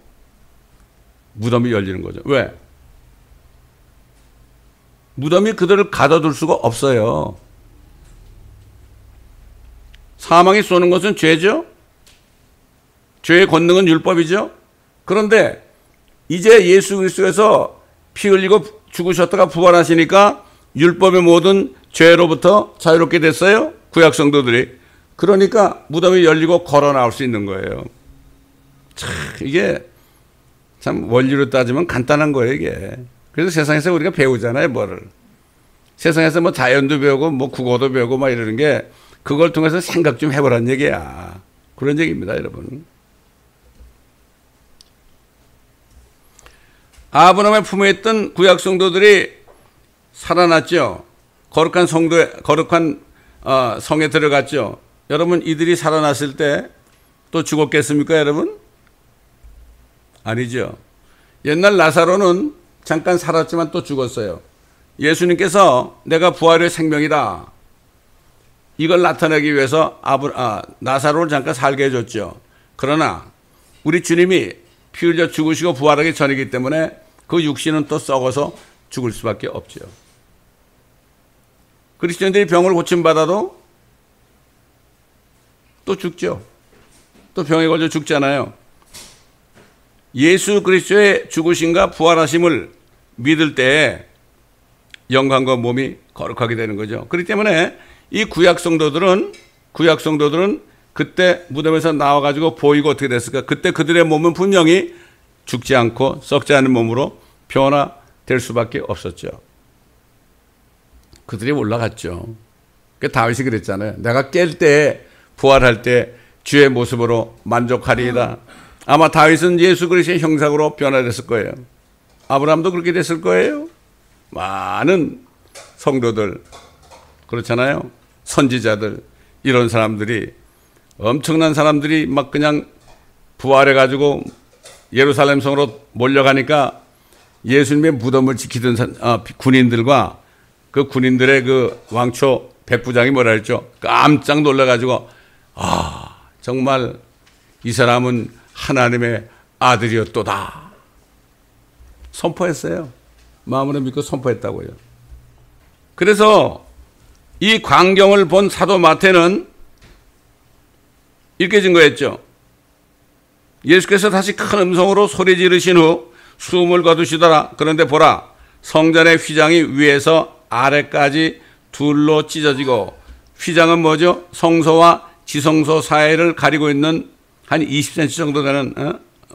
무덤이 열리는 거죠. 왜? 무덤이 그들을 가둬둘 수가 없어요. 사망이 쏘는 것은 죄죠. 죄의 권능은 율법이죠. 그런데 이제 예수 그리스도께서 피 흘리고 죽으셨다가 부활하시니까 율법의 모든 죄로부터 자유롭게 됐어요. 구약 성도들이. 그러니까 무덤이 열리고 걸어 나올 수 있는 거예요. 참 이게 참 원리로 따지면 간단한 거예요, 이게. 그래서 세상에서 우리가 배우잖아요, 뭐를. 세상에서 뭐 자연도 배우고 뭐 국어도 배우고 막 이러는 게 그걸 통해서 생각 좀 해보라는 얘기야. 그런 얘기입니다, 여러분. 아브라함의 품에 있던 구약 성도들이 살아났죠. 거룩한 성에 들어갔죠. 여러분, 이들이 살아났을 때 또 죽었겠습니까, 여러분? 아니죠. 옛날 나사로는 잠깐 살았지만 또 죽었어요. 예수님께서 내가 부활의 생명이다, 이걸 나타내기 위해서 나사로를 잠깐 살게 해줬죠. 그러나 우리 주님이 피 흘려 죽으시고 부활하기 전이기 때문에 그 육신은 또 썩어서 죽을 수밖에 없죠. 그리스도인들이 병을 고침받아도 또 죽죠. 또 병에 걸려 죽잖아요. 예수 그리스도의 죽으심과 부활하심을 믿을 때 영광과 몸이 거룩하게 되는 거죠. 그렇기 때문에 이 구약 성도들은 그때 무덤에서 나와가지고 보이고 어떻게 됐을까? 그때 그들의 몸은 분명히 죽지 않고 썩지 않은 몸으로 변화될 수밖에 없었죠. 그들이 올라갔죠. 다윗이 그랬잖아요. 내가 깰 때, 부활할 때 주의 모습으로 만족하리이다. 아마 다윗은 예수 그리스도의 형상으로 변화됐을 거예요. 아브라함도 그렇게 됐을 거예요. 많은 성도들, 그렇잖아요. 선지자들, 이런 사람들이, 엄청난 사람들이 막 그냥 부활해가지고 예루살렘 성으로 몰려가니까 예수님의 무덤을 지키던 군인들과 그 군인들의 그 왕초 백부장이 뭐라 했죠? 깜짝 놀라가지고, 정말 이 사람은 하나님의 아들이었도다 선포했어요. 마음으로 믿고 선포했다고요. 그래서 이 광경을 본 사도 마태는 이렇게 증거했죠. 예수께서 다시 큰 음성으로 소리 지르신 후 숨을 거두시더라. 그런데 보라, 성전의 휘장이 위에서 아래까지 둘로 찢어지고, 휘장은 뭐죠? 성소와 지성소 사이를 가리고 있는 한 20cm 정도 되는,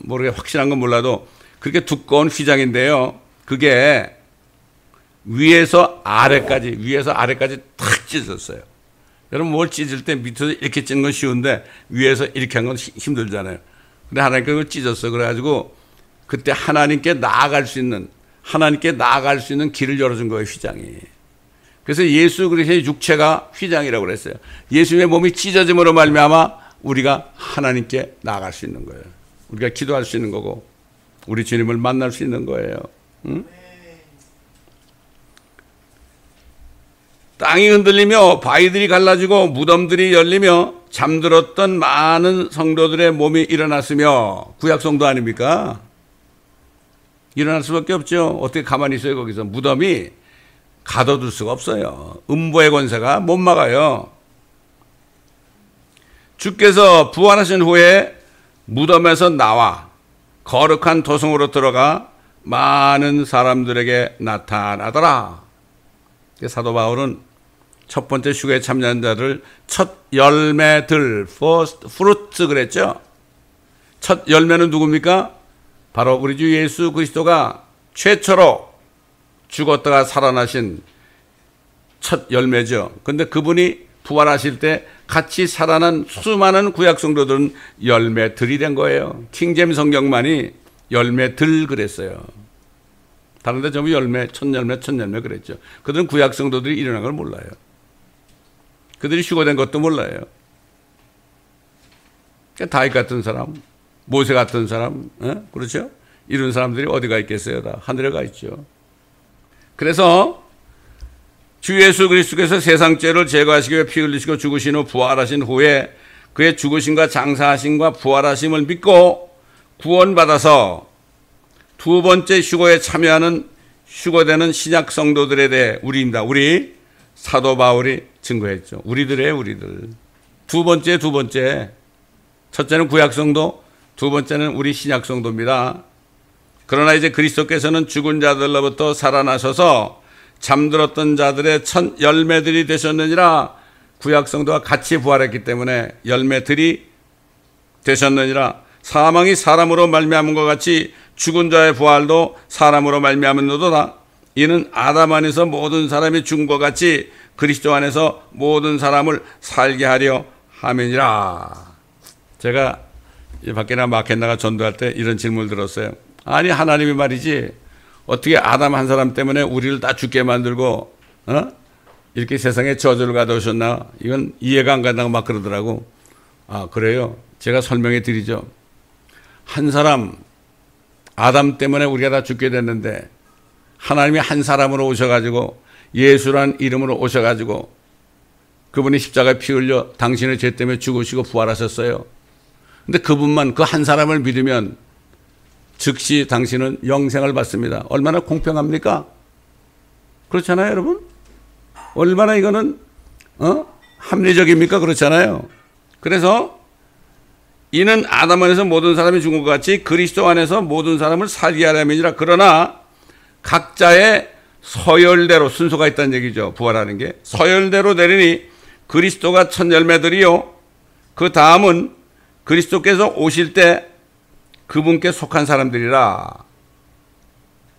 모르게 확실한 건 몰라도 그렇게 두꺼운 휘장인데요. 그게 위에서 아래까지 탁 찢었어요. 여러분, 뭘 찢을 때 밑에서 이렇게 찢는 건 쉬운데 위에서 이렇게 한 건 힘들잖아요. 근데 하나님께 그걸 찢었어. 그래가지고 그때 하나님께 나아갈 수 있는 길을 열어준 거예요, 휘장이. 그래서 예수 그리스도의 육체가 휘장이라고 그랬어요. 예수님의 몸이 찢어짐으로 말미암아 우리가 하나님께 나아갈 수 있는 거예요. 우리가 기도할 수 있는 거고, 우리 주님을 만날 수 있는 거예요. 응? 땅이 흔들리며 바위들이 갈라지고 무덤들이 열리며 잠들었던 많은 성도들의 몸이 일어났으며, 구약 성도 아닙니까? 일어날 수밖에 없죠. 어떻게 가만히 있어요, 거기서. 무덤이 가둬둘 수가 없어요. 음보의 권세가 못 막아요. 주께서 부활하신 후에 무덤에서 나와 거룩한 도성으로 들어가 많은 사람들에게 나타나더라. 사도 바울은 첫 번째 휴거에 참여한 자들 첫 열매들, first fruits 그랬죠. 첫 열매는 누굽니까? 바로 우리 주 예수 그리스도가 최초로 죽었다가 살아나신 첫 열매죠. 근데 그분이 부활하실 때 같이 살아난 수많은 구약 성도들은 열매들이 된 거예요. 킹제임 성경만이 열매들 그랬어요. 다른 데 전부 열매, 첫 열매 그랬죠. 그들은 구약 성도들이 일어난 걸 몰라요. 그들이 휴거된 것도 몰라요. 다윗 같은 사람, 모세 같은 사람, 그렇죠? 이런 사람들이 어디가 있겠어요? 다 하늘에 가 있죠. 그래서 주 예수 그리스도께서 세상 죄를 제거하시기 위해 피 흘리시고 죽으신 후 부활하신 후에 그의 죽으심과 장사하심과 부활하심을 믿고 구원받아서 두 번째 휴거에 참여하는 휴거되는 신약 성도들에 대해 우리입니다. 우리 사도 바울이 증거했죠. 우리들이에요, 우리들. 두 번째. 첫째는 구약 성도, 두 번째는 우리 신약 성도입니다. 그러나 이제 그리스도께서는 죽은 자들로부터 살아나셔서 잠들었던 자들의 첫 열매들이 되셨느니라. 구약 성도와 같이 부활했기 때문에 열매들이 되셨느니라. 사망이 사람으로 말미암은 것 같이 죽은 자의 부활도 사람으로 말미암은도다. 이는 아담 안에서 모든 사람이 죽은 것 같이 그리스도 안에서 모든 사람을 살게 하려 함이니라. 제가 밖에나 마켓나가 전도할 때 이런 질문을 들었어요. 아니 하나님이 말이지 어떻게 아담 한 사람 때문에 우리를 다 죽게 만들고 이렇게 세상에 저주를 가져오셨나? 이건 이해가 안 간다고 막 그러더라고. 아 그래요? 제가 설명해 드리죠. 한 사람 아담 때문에 우리가 다 죽게 됐는데 하나님이 한 사람으로 오셔가지고 예수란 이름으로 오셔가지고 그분이 십자가에 피 흘려 당신의 죄 때문에 죽으시고 부활하셨어요. 근데 그분만 그 한 사람을 믿으면 즉시 당신은 영생을 받습니다. 얼마나 공평합니까? 그렇잖아요, 여러분? 얼마나 이거는 합리적입니까? 그렇잖아요. 그래서 이는 아담 안에서 모든 사람이 죽은 것 같이 그리스도 안에서 모든 사람을 살게 하려면이라. 그러나 각자의 서열대로 순서가 있다는 얘기죠. 부활하는 게 서열대로 되리니 그리스도가 첫 열매들이요 그 다음은 그리스도께서 오실 때 그분께 속한 사람들이라.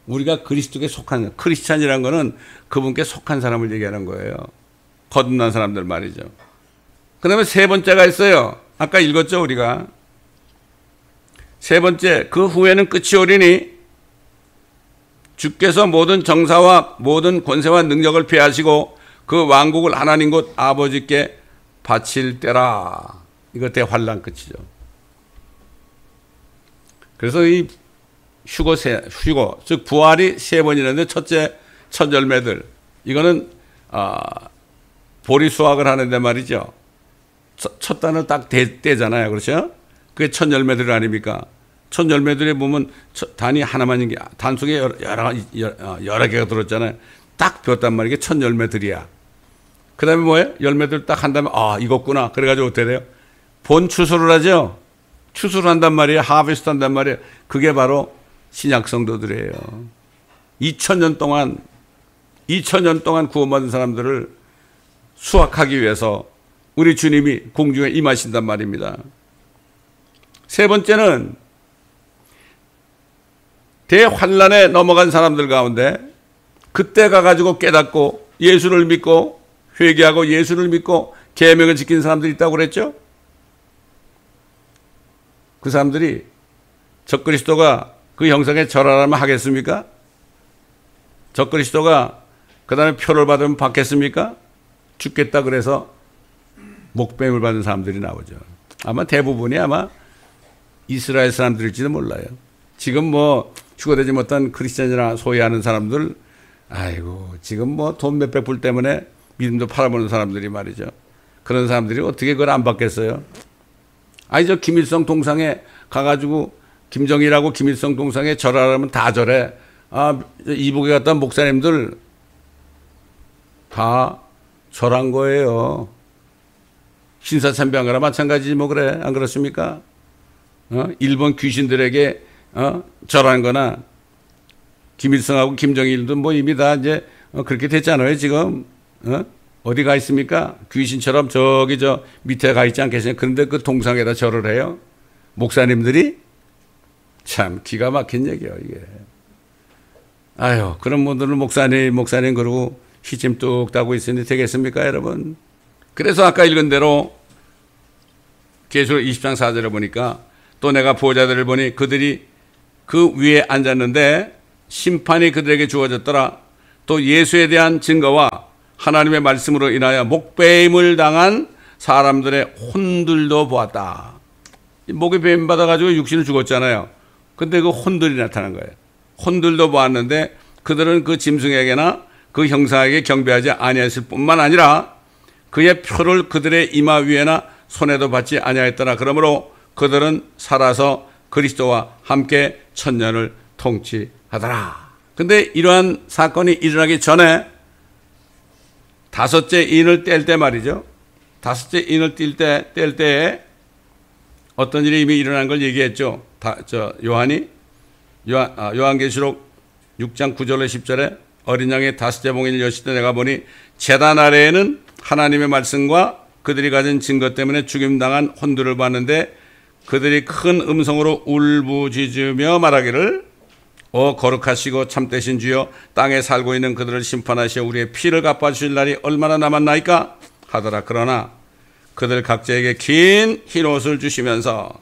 우리가 그리스도께 속한, 크리스찬이라는 거는 그분께 속한 사람을 얘기하는 거예요. 거듭난 사람들 말이죠. 그 다음에 세 번째가 있어요. 아까 읽었죠, 우리가. 세 번째, 그 후에는 끝이 오리니 주께서 모든 정사와 모든 권세와 능력을 폐하시고 그 왕국을 하나님 곧 아버지께 바칠 때라. 이거 대환란 끝이죠. 그래서 이 휴거, 즉 부활이 세 번이라는데 첫째, 첫 열매들. 이거는 보리 수확을 하는데 말이죠. 첫 단을 딱 떼잖아요. 그렇죠? 그게 첫 열매들 아닙니까? 첫 열매들에 보면 단이 하나만인 게, 단 속에 여러 개가 들었잖아요. 딱 폈단 말이에요. 이게 첫 열매들이야. 그 다음에 뭐예요? 열매들 딱 한 다음에, 이거구나. 그래가지고 어떻게 돼요? 본 추수를 하죠? 추수를 한단 말이에요. 하베스트 한단 말이에요. 그게 바로 신약 성도들이에요. 2000년 동안 구원받은 사람들을 수확하기 위해서 우리 주님이 공중에 임하신단 말입니다. 세 번째는 대환란에 넘어간 사람들 가운데 그때 가가지고 깨닫고 예수를 믿고 회개하고 예수를 믿고 계명을 지킨 사람들이 있다고 그랬죠? 그 사람들이 적그리스도가 그 형상에 절하라면 하겠습니까? 적그리스도가 그 다음에 표를 받으면 받겠습니까? 죽겠다 그래서 목배임을 받은 사람들이 나오죠. 아마 대부분이 아마 이스라엘 사람들일지도 몰라요. 지금 뭐 휴거되지 못한 크리스찬이나 소외하는 사람들, 아이고 지금 뭐 돈 몇백 불 때문에 믿음도 팔아보는 사람들이 말이죠. 그런 사람들이 어떻게 그걸 안 받겠어요? 아니 저 김일성 동상에 가가지고 김정일하고 김일성 동상에 절하라면 다 절해. 이북에 갔던 목사님들 다 절한 거예요. 신사참배한 거나 마찬가지지 뭐 그래. 안 그렇습니까? 일본 귀신들에게 절한 거나 김일성하고 김정일도 뭐 이미 다 이제 그렇게 됐잖아요 지금. 어디 가 있습니까? 귀신처럼 저기 저 밑에 가 있지 않겠습니까? 그런데 그 동상에다 절을 해요. 목사님들이 참 기가 막힌 얘기예요 이게. 아유 그런 분들은 목사님 그러고 시침 뚝 따고 있으니 되겠습니까 여러분? 그래서 아까 읽은 대로 계시록 20장 4절에 보니까 또 내가 보호자들을 보니 그들이 그 위에 앉았는데 심판이 그들에게 주어졌더라. 또 예수에 대한 증거와 하나님의 말씀으로 인하여 목배임을 당한 사람들의 혼들도 보았다. 목에 배임 받아가지고 육신을 죽었잖아요. 근데 그 혼들이 나타난 거예요. 혼들도 보았는데 그들은 그 짐승에게나 그 형상에게 경배하지 아니했을 뿐만 아니라 그의 표를 그들의 이마 위에나 손에도 받지 아니하였더라. 그러므로 그들은 살아서 그리스도와 함께 천년을 통치하더라. 근데 이러한 사건이 일어나기 전에 다섯째 인을 뗄 때 말이죠. 다섯째 인을 뗄 때에 어떤 일이 이미 일어난 걸 얘기했죠. 요한계시록 6장 9절에 10절에 어린 양의 다섯째 봉인을 여실 때 내가 보니 제단 아래에는 하나님의 말씀과 그들이 가진 증거 때문에 죽임당한 혼들을 봤는데 그들이 큰 음성으로 울부짖으며 말하기를 거룩하시고 참되신 주여 땅에 살고 있는 그들을 심판하시어 우리의 피를 갚아주실 날이 얼마나 남았나이까 하더라. 그러나 그들 각자에게 긴 흰옷을 주시면서,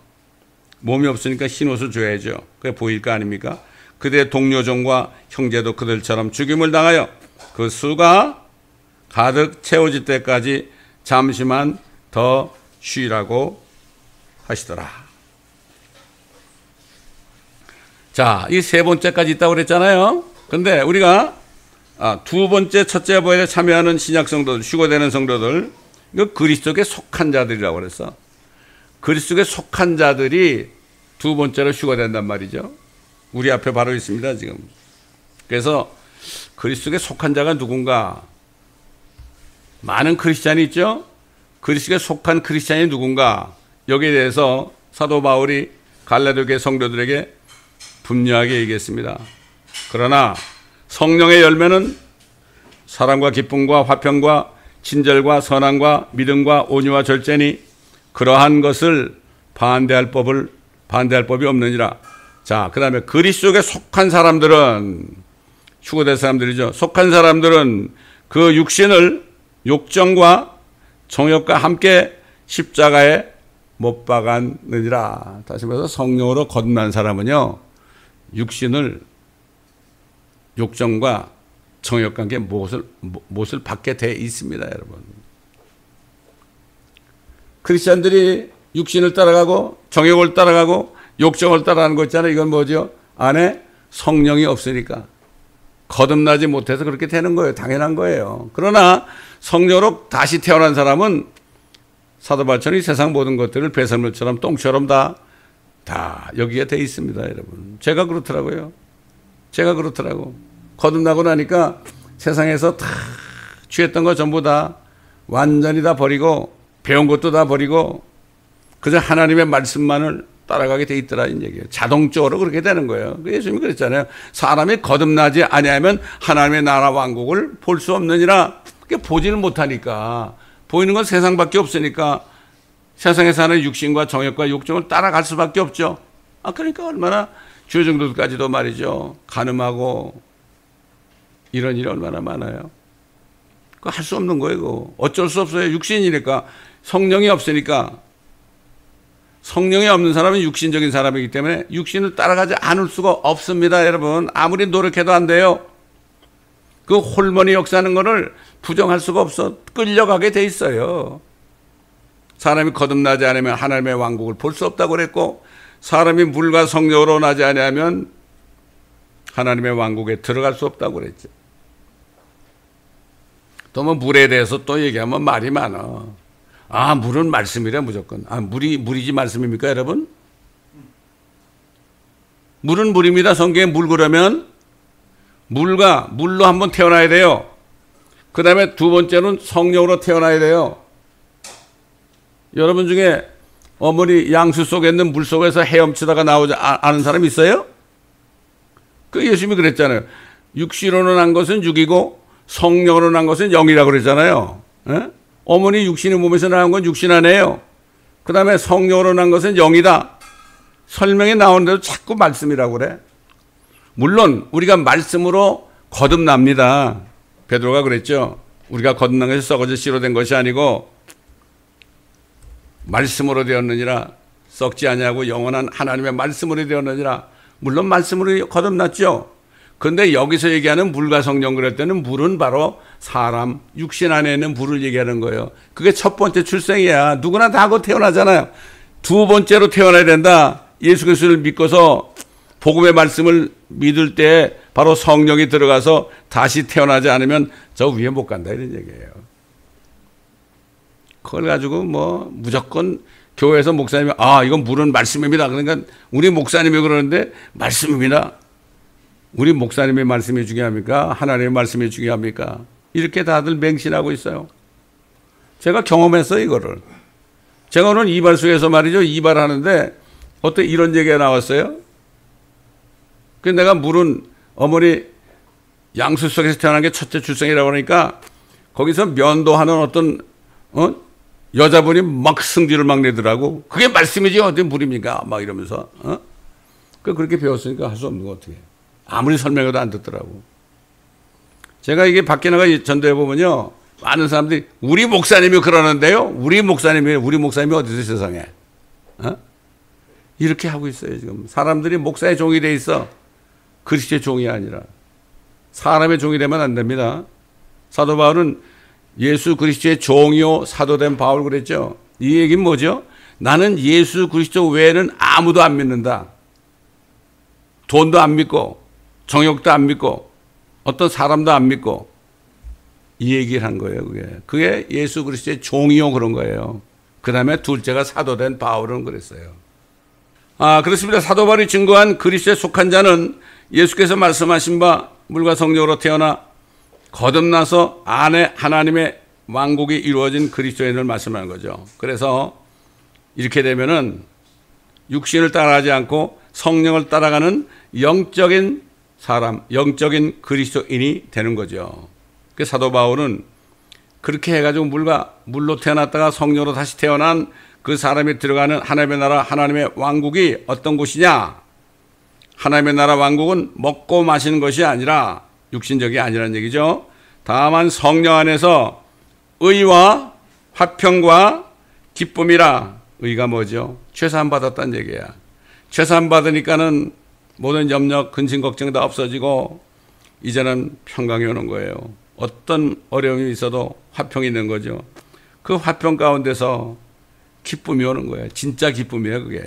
몸이 없으니까 흰옷을 줘야죠. 그게 보일 거 아닙니까? 그들의 동료종과 형제도 그들처럼 죽임을 당하여 그 수가 가득 채워질 때까지 잠시만 더 쉬라고 하시더라. 자, 이 세 번째까지 있다고 그랬잖아요. 근데 우리가 두 번째, 첫째 보혈에 참여하는 신약 성도들, 휴거되는 성도들, 이거 그리스도께 속한 자들이라고 그랬어. 그리스도께 속한 자들이 두 번째로 휴거된단 말이죠. 우리 앞에 바로 있습니다, 지금. 그래서 그리스도께 속한 자가 누군가? 많은 크리스찬이 있죠? 그리스도께 속한 크리스찬이 누군가? 여기에 대해서 사도 바울이 갈라디아 교회 성도들에게 분명하게 얘기했습니다. 그러나 성령의 열매는 사랑과 기쁨과 화평과 친절과 선함과 믿음과 온유와 절제니 그러한 것을 반대할 법이 없느니라. 자, 그 다음에 그리스도에 속한 사람들은, 휴거된 사람들이죠. 속한 사람들은 그 육신을 욕정과 정욕과 함께 십자가에 못 박았느니라. 다시 말해서 성령으로 거듭난 사람은요, 육신을 욕정과 정욕과 함께 못을 받게 돼 있습니다, 여러분. 크리스천들이 육신을 따라가고 정욕을 따라가고 욕정을 따라가는 거 있잖아요. 이건 뭐죠? 안에 성령이 없으니까 거듭나지 못해서 그렇게 되는 거예요. 당연한 거예요. 그러나 성령으로 다시 태어난 사람은 사도 바울처럼 이 세상 모든 것들을 배설물처럼 똥처럼 다 여기에 돼 있습니다, 여러분. 제가 그렇더라고요. 거듭나고 나니까 세상에서 다 취했던 거 전부 다 완전히 다 버리고 배운 것도 다 버리고 그저 하나님의 말씀만을 따라가게 돼 있더라, 이 얘기예요. 자동적으로 그렇게 되는 거예요. 예수님이 그랬잖아요. 사람이 거듭나지 아니하면 하나님의 나라 왕국을 볼 수 없느니라. 그게 보지를 못하니까, 보이는 건 세상밖에 없으니까 세상에 사는 육신과 정욕과 욕정을 따라갈 수밖에 없죠. 그러니까 얼마나 주의 정도까지도 말이죠, 가늠하고 이런 일이 얼마나 많아요. 그거 할 수 없는 거예요. 그거 어쩔 수 없어요. 육신이니까. 성령이 없으니까. 성령이 없는 사람은 육신적인 사람이기 때문에 육신을 따라가지 않을 수가 없습니다, 여러분. 아무리 노력해도 안 돼요. 그 호르몬이 역사하는 것을 부정할 수가 없어. 끌려가게 돼 있어요. 사람이 거듭나지 않으면 하나님의 왕국을 볼 수 없다고 그랬고, 사람이 물과 성령으로 나지 않으면 하나님의 왕국에 들어갈 수 없다고 그랬죠. 또 뭐 물에 대해서 또 얘기하면 말이 많아. 물은 말씀이래, 무조건. 물이지 말씀입니까, 여러분? 물은 물입니다. 성경에 물 그러면 물로 한번 태어나야 돼요. 그 다음에 두 번째는 성령으로 태어나야 돼요. 여러분 중에 어머니 양수 속에 있는 물 속에서 헤엄치다가 나오지 않은 사람 있어요? 그 예수님이 그랬잖아요. 육신으로 난 것은 육이고 성령으로 난 것은 영이라고 그랬잖아요. 에? 어머니 육신의 몸에서 나온 건 육신 안에요. 그 다음에 성령으로 난 것은 영이다. 설명이 나오는데도 자꾸 말씀이라고 그래. 물론 우리가 말씀으로 거듭납니다. 베드로가 그랬죠. 우리가 거듭난 것이 썩어져 씨로 된 것이 아니고 말씀으로 되었느니라. 썩지 아니하고 영원한 하나님의 말씀으로 되었느니라. 물론 말씀으로 거듭났죠. 그런데 여기서 얘기하는 물과 성령 그럴 때는 물은 바로 사람 육신 안에 있는 물을 얘기하는 거예요. 그게 첫 번째 출생이야. 누구나 다 하고 태어나잖아요. 두 번째로 태어나야 된다. 예수 그리스도를 믿고서 복음의 말씀을 믿을 때 바로 성령이 들어가서 다시 태어나지 않으면 저 위에 못 간다, 이런 얘기예요. 그걸 가지고 뭐 무조건 교회에서 목사님이 이건 물은 말씀입니다. 그러니까 우리 목사님이 그러는데 말씀입니다. 우리 목사님의 말씀이 중요합니까? 하나님의 말씀이 중요합니까? 이렇게 다들 맹신하고 있어요. 제가 경험했어요, 이거를. 제가 오늘 이발소에서 말이죠, 이발하는데 어때 이런 얘기가 나왔어요? 그래서 내가 물은 어머니 양수 속에서 태어난 게 첫째 출생이라고 하니까 거기서 면도하는 어떤 여자분이 막 승질을 막 내더라고. 그게 말씀이지 어디 물입니까? 막 이러면서 그렇게 배웠으니까 할 수 없는 거 어떻게 해. 아무리 설명해도 안 듣더라고. 제가 이게 밖에 나가 전도해 보면요, 많은 사람들이 우리 목사님이 그러는데요. 우리 목사님이 어디 있어 세상에? 이렇게 하고 있어요 지금. 사람들이 목사의 종이 돼 있어. 그리스도의 종이 아니라 사람의 종이 되면 안 됩니다. 사도 바울은 예수 그리스도의 종이요 사도된 바울 그랬죠. 이 얘기는 뭐죠? 나는 예수 그리스도 외에는 아무도 안 믿는다. 돈도 안 믿고 정욕도 안 믿고 어떤 사람도 안 믿고 이 얘기를 한 거예요. 그게 예수 그리스도의 종이요 그런 거예요. 그 다음에 둘째가 사도된 바울은 그랬어요. 그렇습니다. 사도 바울이 증거한 그리스도에 속한 자는 예수께서 말씀하신 바 물과 성령으로 태어나 거듭나서 안에 하나님의 왕국이 이루어진 그리스도인을 말씀하는 거죠. 그래서 이렇게 되면은 육신을 따라하지 않고 성령을 따라가는 영적인 사람, 영적인 그리스도인이 되는 거죠. 그 사도 바울은 그렇게 해가지고 물로 태어났다가 성령으로 다시 태어난 그 사람이 들어가는 하나님의 나라, 하나님의 왕국이 어떤 곳이냐? 하나님의 나라 왕국은 먹고 마시는 것이 아니라 육신적이 아니라는 얘기죠. 다만 성령 안에서 의와 화평과 기쁨이라. 의가 뭐죠? 최소한 받았다는 얘기야. 최소한 받으니까는 모든 염려, 근심, 걱정 다 없어지고 이제는 평강이 오는 거예요. 어떤 어려움이 있어도 화평이 있는 거죠. 그 화평 가운데서 기쁨이 오는 거예요. 진짜 기쁨이에요, 그게.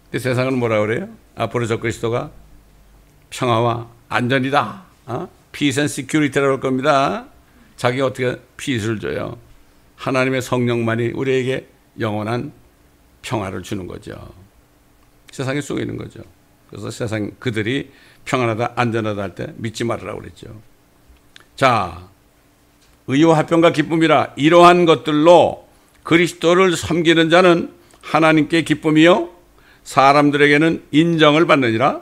근데 세상은 뭐라 그래요? 앞으로 저 그리스도가 평화와 안전이다. Peace and Security라고 할 겁니다. 자기가 어떻게 피스를 줘요? 하나님의 성령만이 우리에게 영원한 평화를 주는 거죠. 세상에 쏘이는 거죠. 그래서 세상 그들이 평안하다, 안전하다 할 때 믿지 말으라고 그랬죠. 자, 의와 화평과 기쁨이라. 이러한 것들로 그리스도를 섬기는 자는 하나님께 기쁨이요 사람들에게는 인정을 받느니라.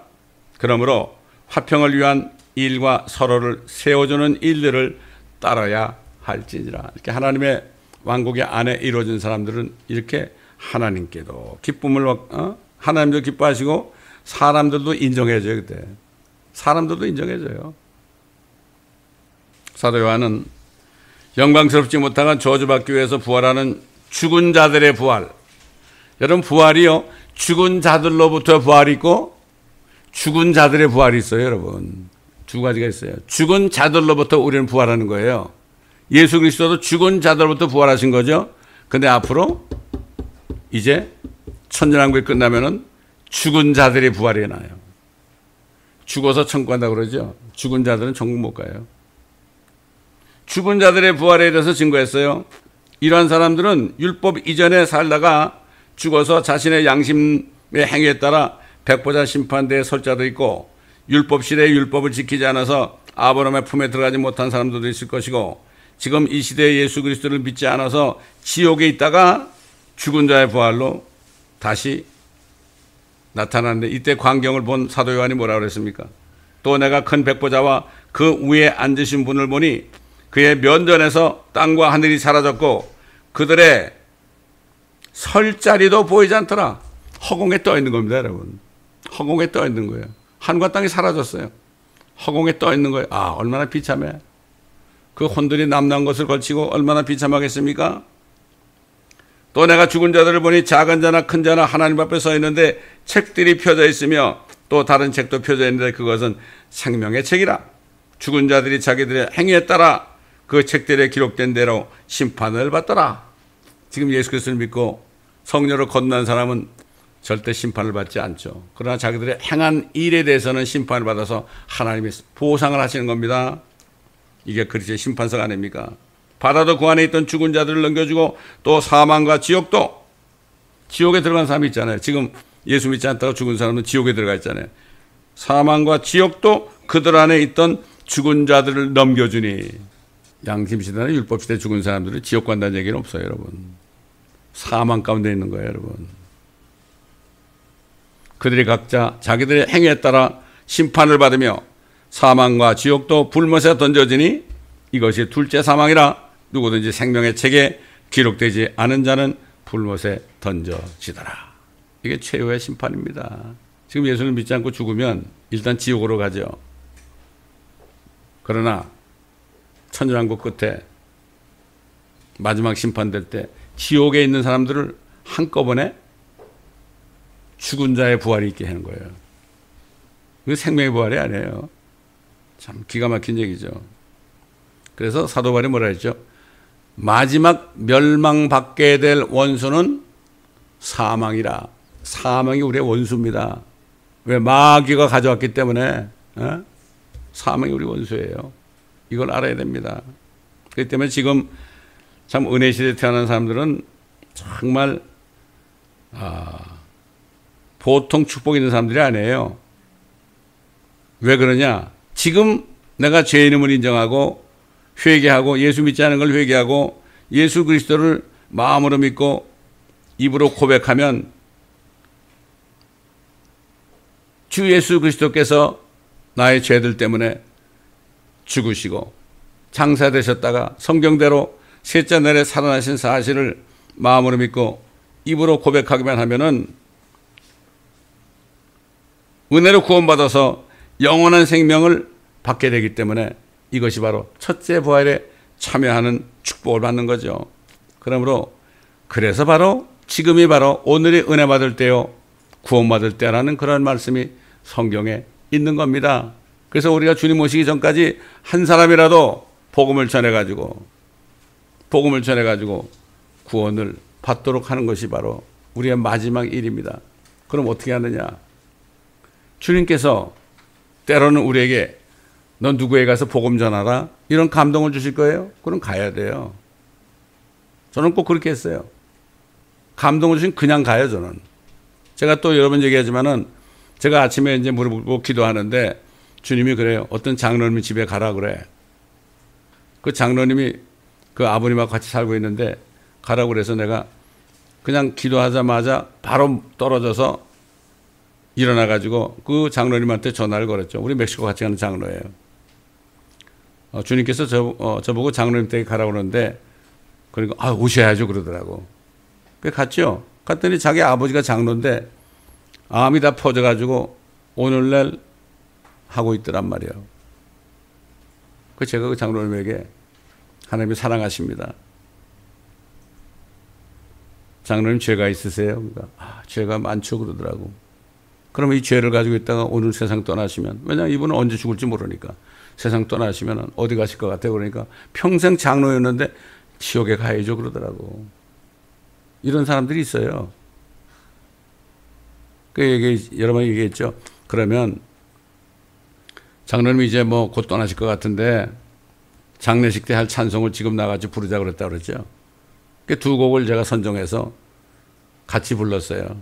그러므로 화평을 위한 일과 서로를 세워주는 일들을 따라야 할지니라. 이렇게 하나님의 왕국의 안에 이루어진 사람들은 이렇게 하나님께도 기쁨을 하나님도 기뻐하시고 사람들도 인정해줘요. 그때 사람들도 인정해줘요. 사도 요한은 영광스럽지 못하건 저주받기 위해서 부활하는 죽은 자들의 부활. 여러분, 부활이요, 죽은 자들로부터 부활이 있고 죽은 자들의 부활이 있어요. 여러분, 두 가지가 있어요. 죽은 자들로부터 우리는 부활하는 거예요. 예수 그리스도도 죽은 자들로부터 부활하신 거죠. 근데 앞으로 이제 천년왕국이 끝나면은 죽은 자들의 부활이 나요. 죽어서 천국 간다고 그러죠. 죽은 자들은 천국 못 가요. 죽은 자들의 부활에 대해서 증거했어요. 이러한 사람들은 율법 이전에 살다가 죽어서 자신의 양심의 행위에 따라 백보자 심판대에 설 자도 있고, 율법 시대의 율법을 지키지 않아서 아브라함의 품에 들어가지 못한 사람들도 있을 것이고, 지금 이 시대에 예수 그리스도를 믿지 않아서 지옥에 있다가 죽은 자의 부활로 다시 나타나는데, 이때 광경을 본 사도 요한이 뭐라고 그랬습니까? 또 내가 큰 백보자와 그 위에 앉으신 분을 보니 그의 면전에서 땅과 하늘이 사라졌고 그들의 설 자리도 보이지 않더라. 허공에 떠 있는 겁니다, 여러분. 허공에 떠 있는 거예요. 하늘과 땅이 사라졌어요. 허공에 떠 있는 거예요. 얼마나 비참해. 그 혼들이 남난 것을 걸치고 얼마나 비참하겠습니까? 또 내가 죽은 자들을 보니 작은 자나 큰 자나 하나님 앞에 서 있는데 책들이 펴져 있으며 또 다른 책도 펴져 있는데 그것은 생명의 책이라. 죽은 자들이 자기들의 행위에 따라 그 책들에 기록된 대로 심판을 받더라. 지금 예수 그리스도를 믿고 성령으로 거듭난 사람은 절대 심판을 받지 않죠. 그러나 자기들의 행한 일에 대해서는 심판을 받아서 하나님이 보상을 하시는 겁니다. 이게 그리스도의 심판석 아닙니까? 바다도 그 안에 있던 죽은 자들을 넘겨주고 또 사망과 지옥도, 지옥에 들어간 사람이 있잖아요. 지금 예수 믿지 않다가 죽은 사람은 지옥에 들어가 있잖아요. 사망과 지옥도 그들 안에 있던 죽은 자들을 넘겨주니. 양심시대나 율법시대 죽은 사람들은 지옥 간다는 얘기는 없어요, 여러분. 사망 가운데 있는 거예요, 여러분. 그들이 각자 자기들의 행위에 따라 심판을 받으며 사망과 지옥도 불못에 던져지니 이것이 둘째 사망이라. 누구든지 생명의 책에 기록되지 않은 자는 불못에 던져지더라. 이게 최후의 심판입니다. 지금 예수를 믿지 않고 죽으면 일단 지옥으로 가죠. 그러나 천년왕국 끝에 마지막 심판될 때 지옥에 있는 사람들을 한꺼번에 죽은 자의 부활이 있게 하는 거예요. 그게 생명의 부활이 아니에요. 참 기가 막힌 얘기죠. 그래서 사도 바울이 뭐라 했죠? 마지막 멸망받게 될 원수는 사망이라. 사망이 우리의 원수입니다. 왜? 마귀가 가져왔기 때문에. 사망이 우리 원수예요. 이걸 알아야 됩니다. 그렇기 때문에 지금 참 은혜 시대에 태어난 사람들은 정말 보통 축복 있는 사람들이 아니에요. 왜 그러냐? 지금 내가 죄의 이름을 인정하고 회개하고 예수 믿지 않은 걸 회개하고 예수 그리스도를 마음으로 믿고 입으로 고백하면 주 예수 그리스도께서 나의 죄들 때문에 죽으시고 장사되셨다가 성경대로 셋째 날에 살아나신 사실을 마음으로 믿고 입으로 고백하기만 하면은 은혜로 구원받아서 영원한 생명을 받게 되기 때문에 이것이 바로 첫째 부활에 참여하는 축복을 받는 거죠. 그러므로 그래서 바로 지금이 바로 오늘이 은혜 받을 때요 구원받을 때라는 그런 말씀이 성경에 있는 겁니다. 그래서 우리가 주님 오시기 전까지 한 사람이라도 복음을 전해가지고 구원을 받도록 하는 것이 바로 우리의 마지막 일입니다. 그럼 어떻게 하느냐? 주님께서 때로는 우리에게 넌 누구에 가서 복음 전하라 이런 감동을 주실 거예요? 그럼 가야 돼요. 저는 꼭 그렇게 했어요. 감동을 주시면 그냥 가요. 저는. 제가 또 여러 번 얘기하지만은 제가 아침에 이제 무릎 기도하는데 주님이 그래요. 어떤 장로님이 집에 가라 그래. 그 장로님이 그 아버님하고 같이 살고 있는데 가라고 그래서 내가 그냥 기도하자마자 바로 떨어져서 일어나가지고 그 장로님한테 전화를 걸었죠. 우리 멕시코 같이 가는 장로예요. 주님께서 저보고 장로님 댁에 가라고 그러는데 그러니까 오셔야죠 그러더라고. 그래서 갔죠. 갔더니 자기 아버지가 장로인데 암이 다 퍼져가지고 오늘날 하고 있더란 말이에요. 그래서 제가 그 장로님에게 하나님이 사랑하십니다. 장로님 죄가 있으세요? 그러니까 죄가 많죠 그러더라고. 그러면 이 죄를 가지고 있다가 오늘 세상 떠나시면, 왜냐하면 이분은 언제 죽을지 모르니까 세상 떠나시면 어디 가실 것 같아요. 그러니까 평생 장로였는데 지옥에 가야죠 그러더라고. 이런 사람들이 있어요. 여러 번 얘기했죠. 그러면 장로님이 이제 뭐 곧 떠나실 것 같은데 장례식 때 할 찬송을 지금 나가서 부르자 그랬다 그랬죠. 그 두 곡을 제가 선정해서 같이 불렀어요.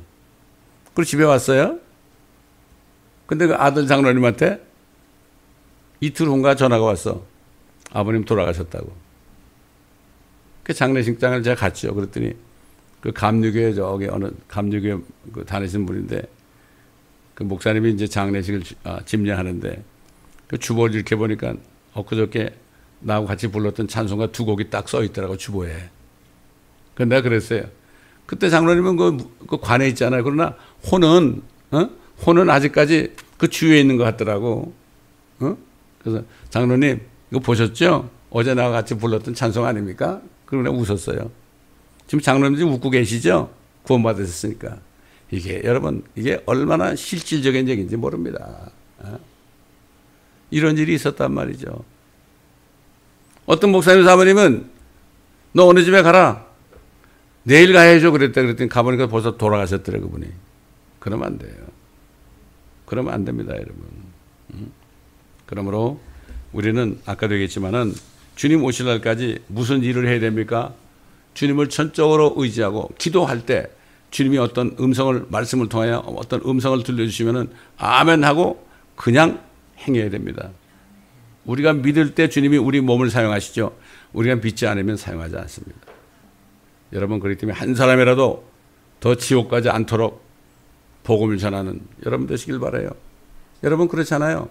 그리고 집에 왔어요. 근데 그 아들 장로님한테 이틀 후인가 전화가 왔어. 아버님 돌아가셨다고. 그 장례식장을 제가 갔죠. 그랬더니 그 감리교회 저기 어느 감리교회 그 다니시는 분인데 그 목사님이 이제 장례식을 집례하는데 그 주보를 이렇게 보니까 엊그저께 나하고 같이 불렀던 찬송가 두 곡이 딱 써 있더라고 주보에. 그래서 내가 그랬어요. 그때 장로님은 그 관에 있잖아요. 그러나 혼은 아직까지 그 주위에 있는 것 같더라고. 그래서 장로님 이거 보셨죠? 어제 나와 같이 불렀던 찬송 아닙니까? 그러고 내가 웃었어요. 지금 장로님 지금 웃고 계시죠? 구원받으셨으니까. 이게 여러분 이게 얼마나 실질적인 얘기인지 모릅니다. 이런 일이 있었단 말이죠. 어떤 목사님 사모님은 너 어느 집에 가라. 내일 가야죠 그랬다 그랬더니 가보니까 벌써 돌아가셨더래 그분이. 그러면 안 돼요. 그러면 안 됩니다 여러분. 그러므로 우리는 아까도 얘기했지만은 주님 오실 날까지 무슨 일을 해야 됩니까? 주님을 전적으로 의지하고 기도할 때 주님이 어떤 말씀을 통하여 어떤 음성을 들려주시면은 아멘 하고 그냥 행해야 됩니다. 우리가 믿을 때 주님이 우리 몸을 사용하시죠. 우리가 믿지 않으면 사용하지 않습니다. 여러분 그렇기 때문에 한 사람이라도 더 지옥 가지 않도록 복음을 전하는 여러분 되시길 바라요. 여러분 그렇잖아요.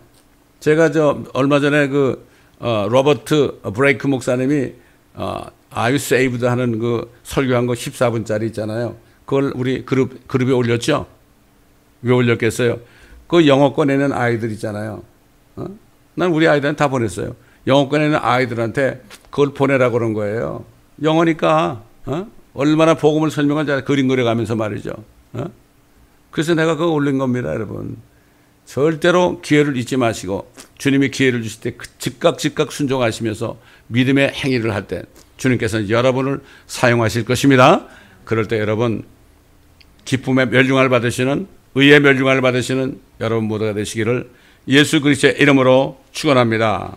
제가 얼마 전에 로버트 브레이크 목사님이 Are You Saved 하는 그 설교한 거 14분짜리 있잖아요. 그걸 우리 그룹에 올렸죠? 왜 올렸겠어요? 그 영어권 에는 아이들 있잖아요. 난 우리 아이들한테 다 보냈어요. 영어권 에는 아이들한테 그걸 보내라고 그런 거예요. 영어니까 얼마나 복음을 설명하는지 알아요. 그림 그려가면서 말이죠. 그래서 내가 그거 올린 겁니다, 여러분. 절대로 기회를 잊지 마시고 주님이 기회를 주실 때 즉각 순종하시면서 믿음의 행위를 할 때 주님께서는 여러분을 사용하실 것입니다. 그럴 때 여러분 기쁨의 멸중을 받으시는, 의의 멸중을 받으시는 여러분 모두가 되시기를 예수 그리스도의 이름으로 축원합니다.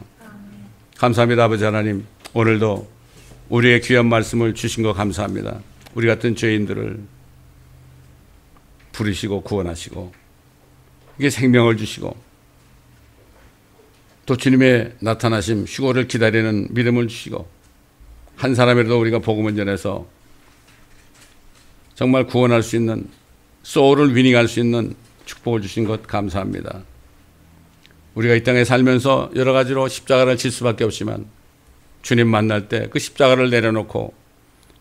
감사합니다. 아버지 하나님, 오늘도 우리의 귀한 말씀을 주신 거 감사합니다. 우리 같은 죄인들을 부르시고 구원하시고 이게 생명을 주시고 또 주님의 나타나심, 휴거를 기다리는 믿음을 주시고 한 사람이라도 우리가 복음을 전해서 정말 구원할 수 있는, 소울을 위닝할 수 있는 축복을 주신 것 감사합니다. 우리가 이 땅에 살면서 여러 가지로 십자가를 질 수밖에 없지만 주님 만날 때 그 십자가를 내려놓고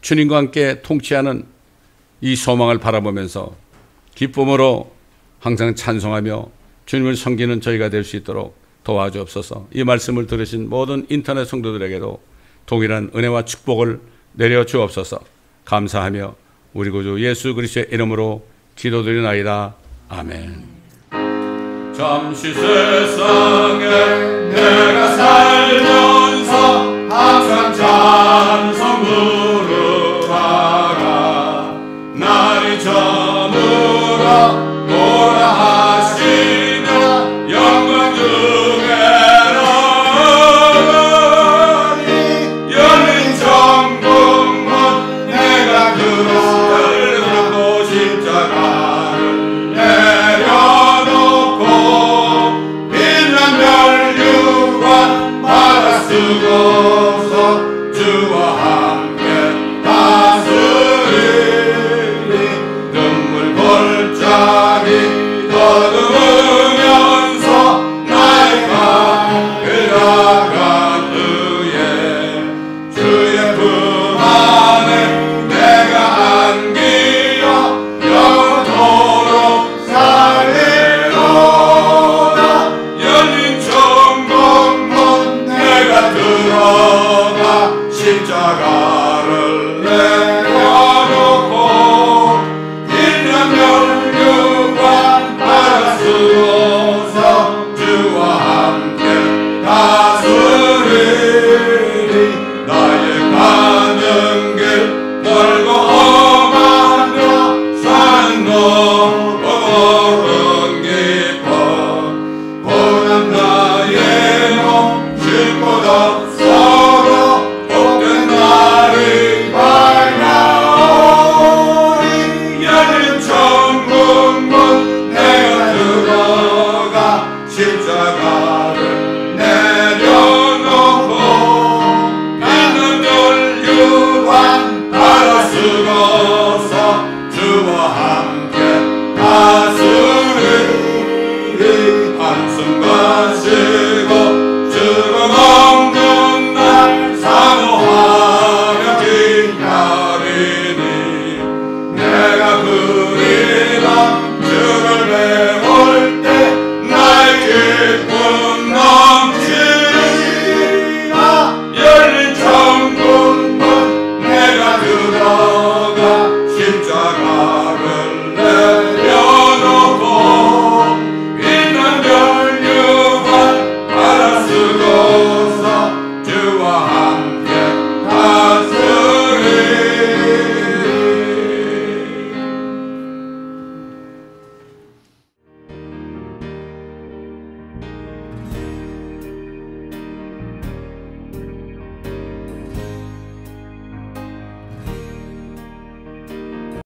주님과 함께 통치하는 이 소망을 바라보면서 기쁨으로 항상 찬송하며 주님을 섬기는 저희가 될 수 있도록 도와주옵소서. 이 말씀을 들으신 모든 인터넷 성도들에게도 동일한 은혜와 축복을 내려주옵소서. 감사하며 우리 구주 예수 그리스도의 이름으로 기도드리나이다. 아멘.
잠시 세상에 내가 살면서 항상 찬송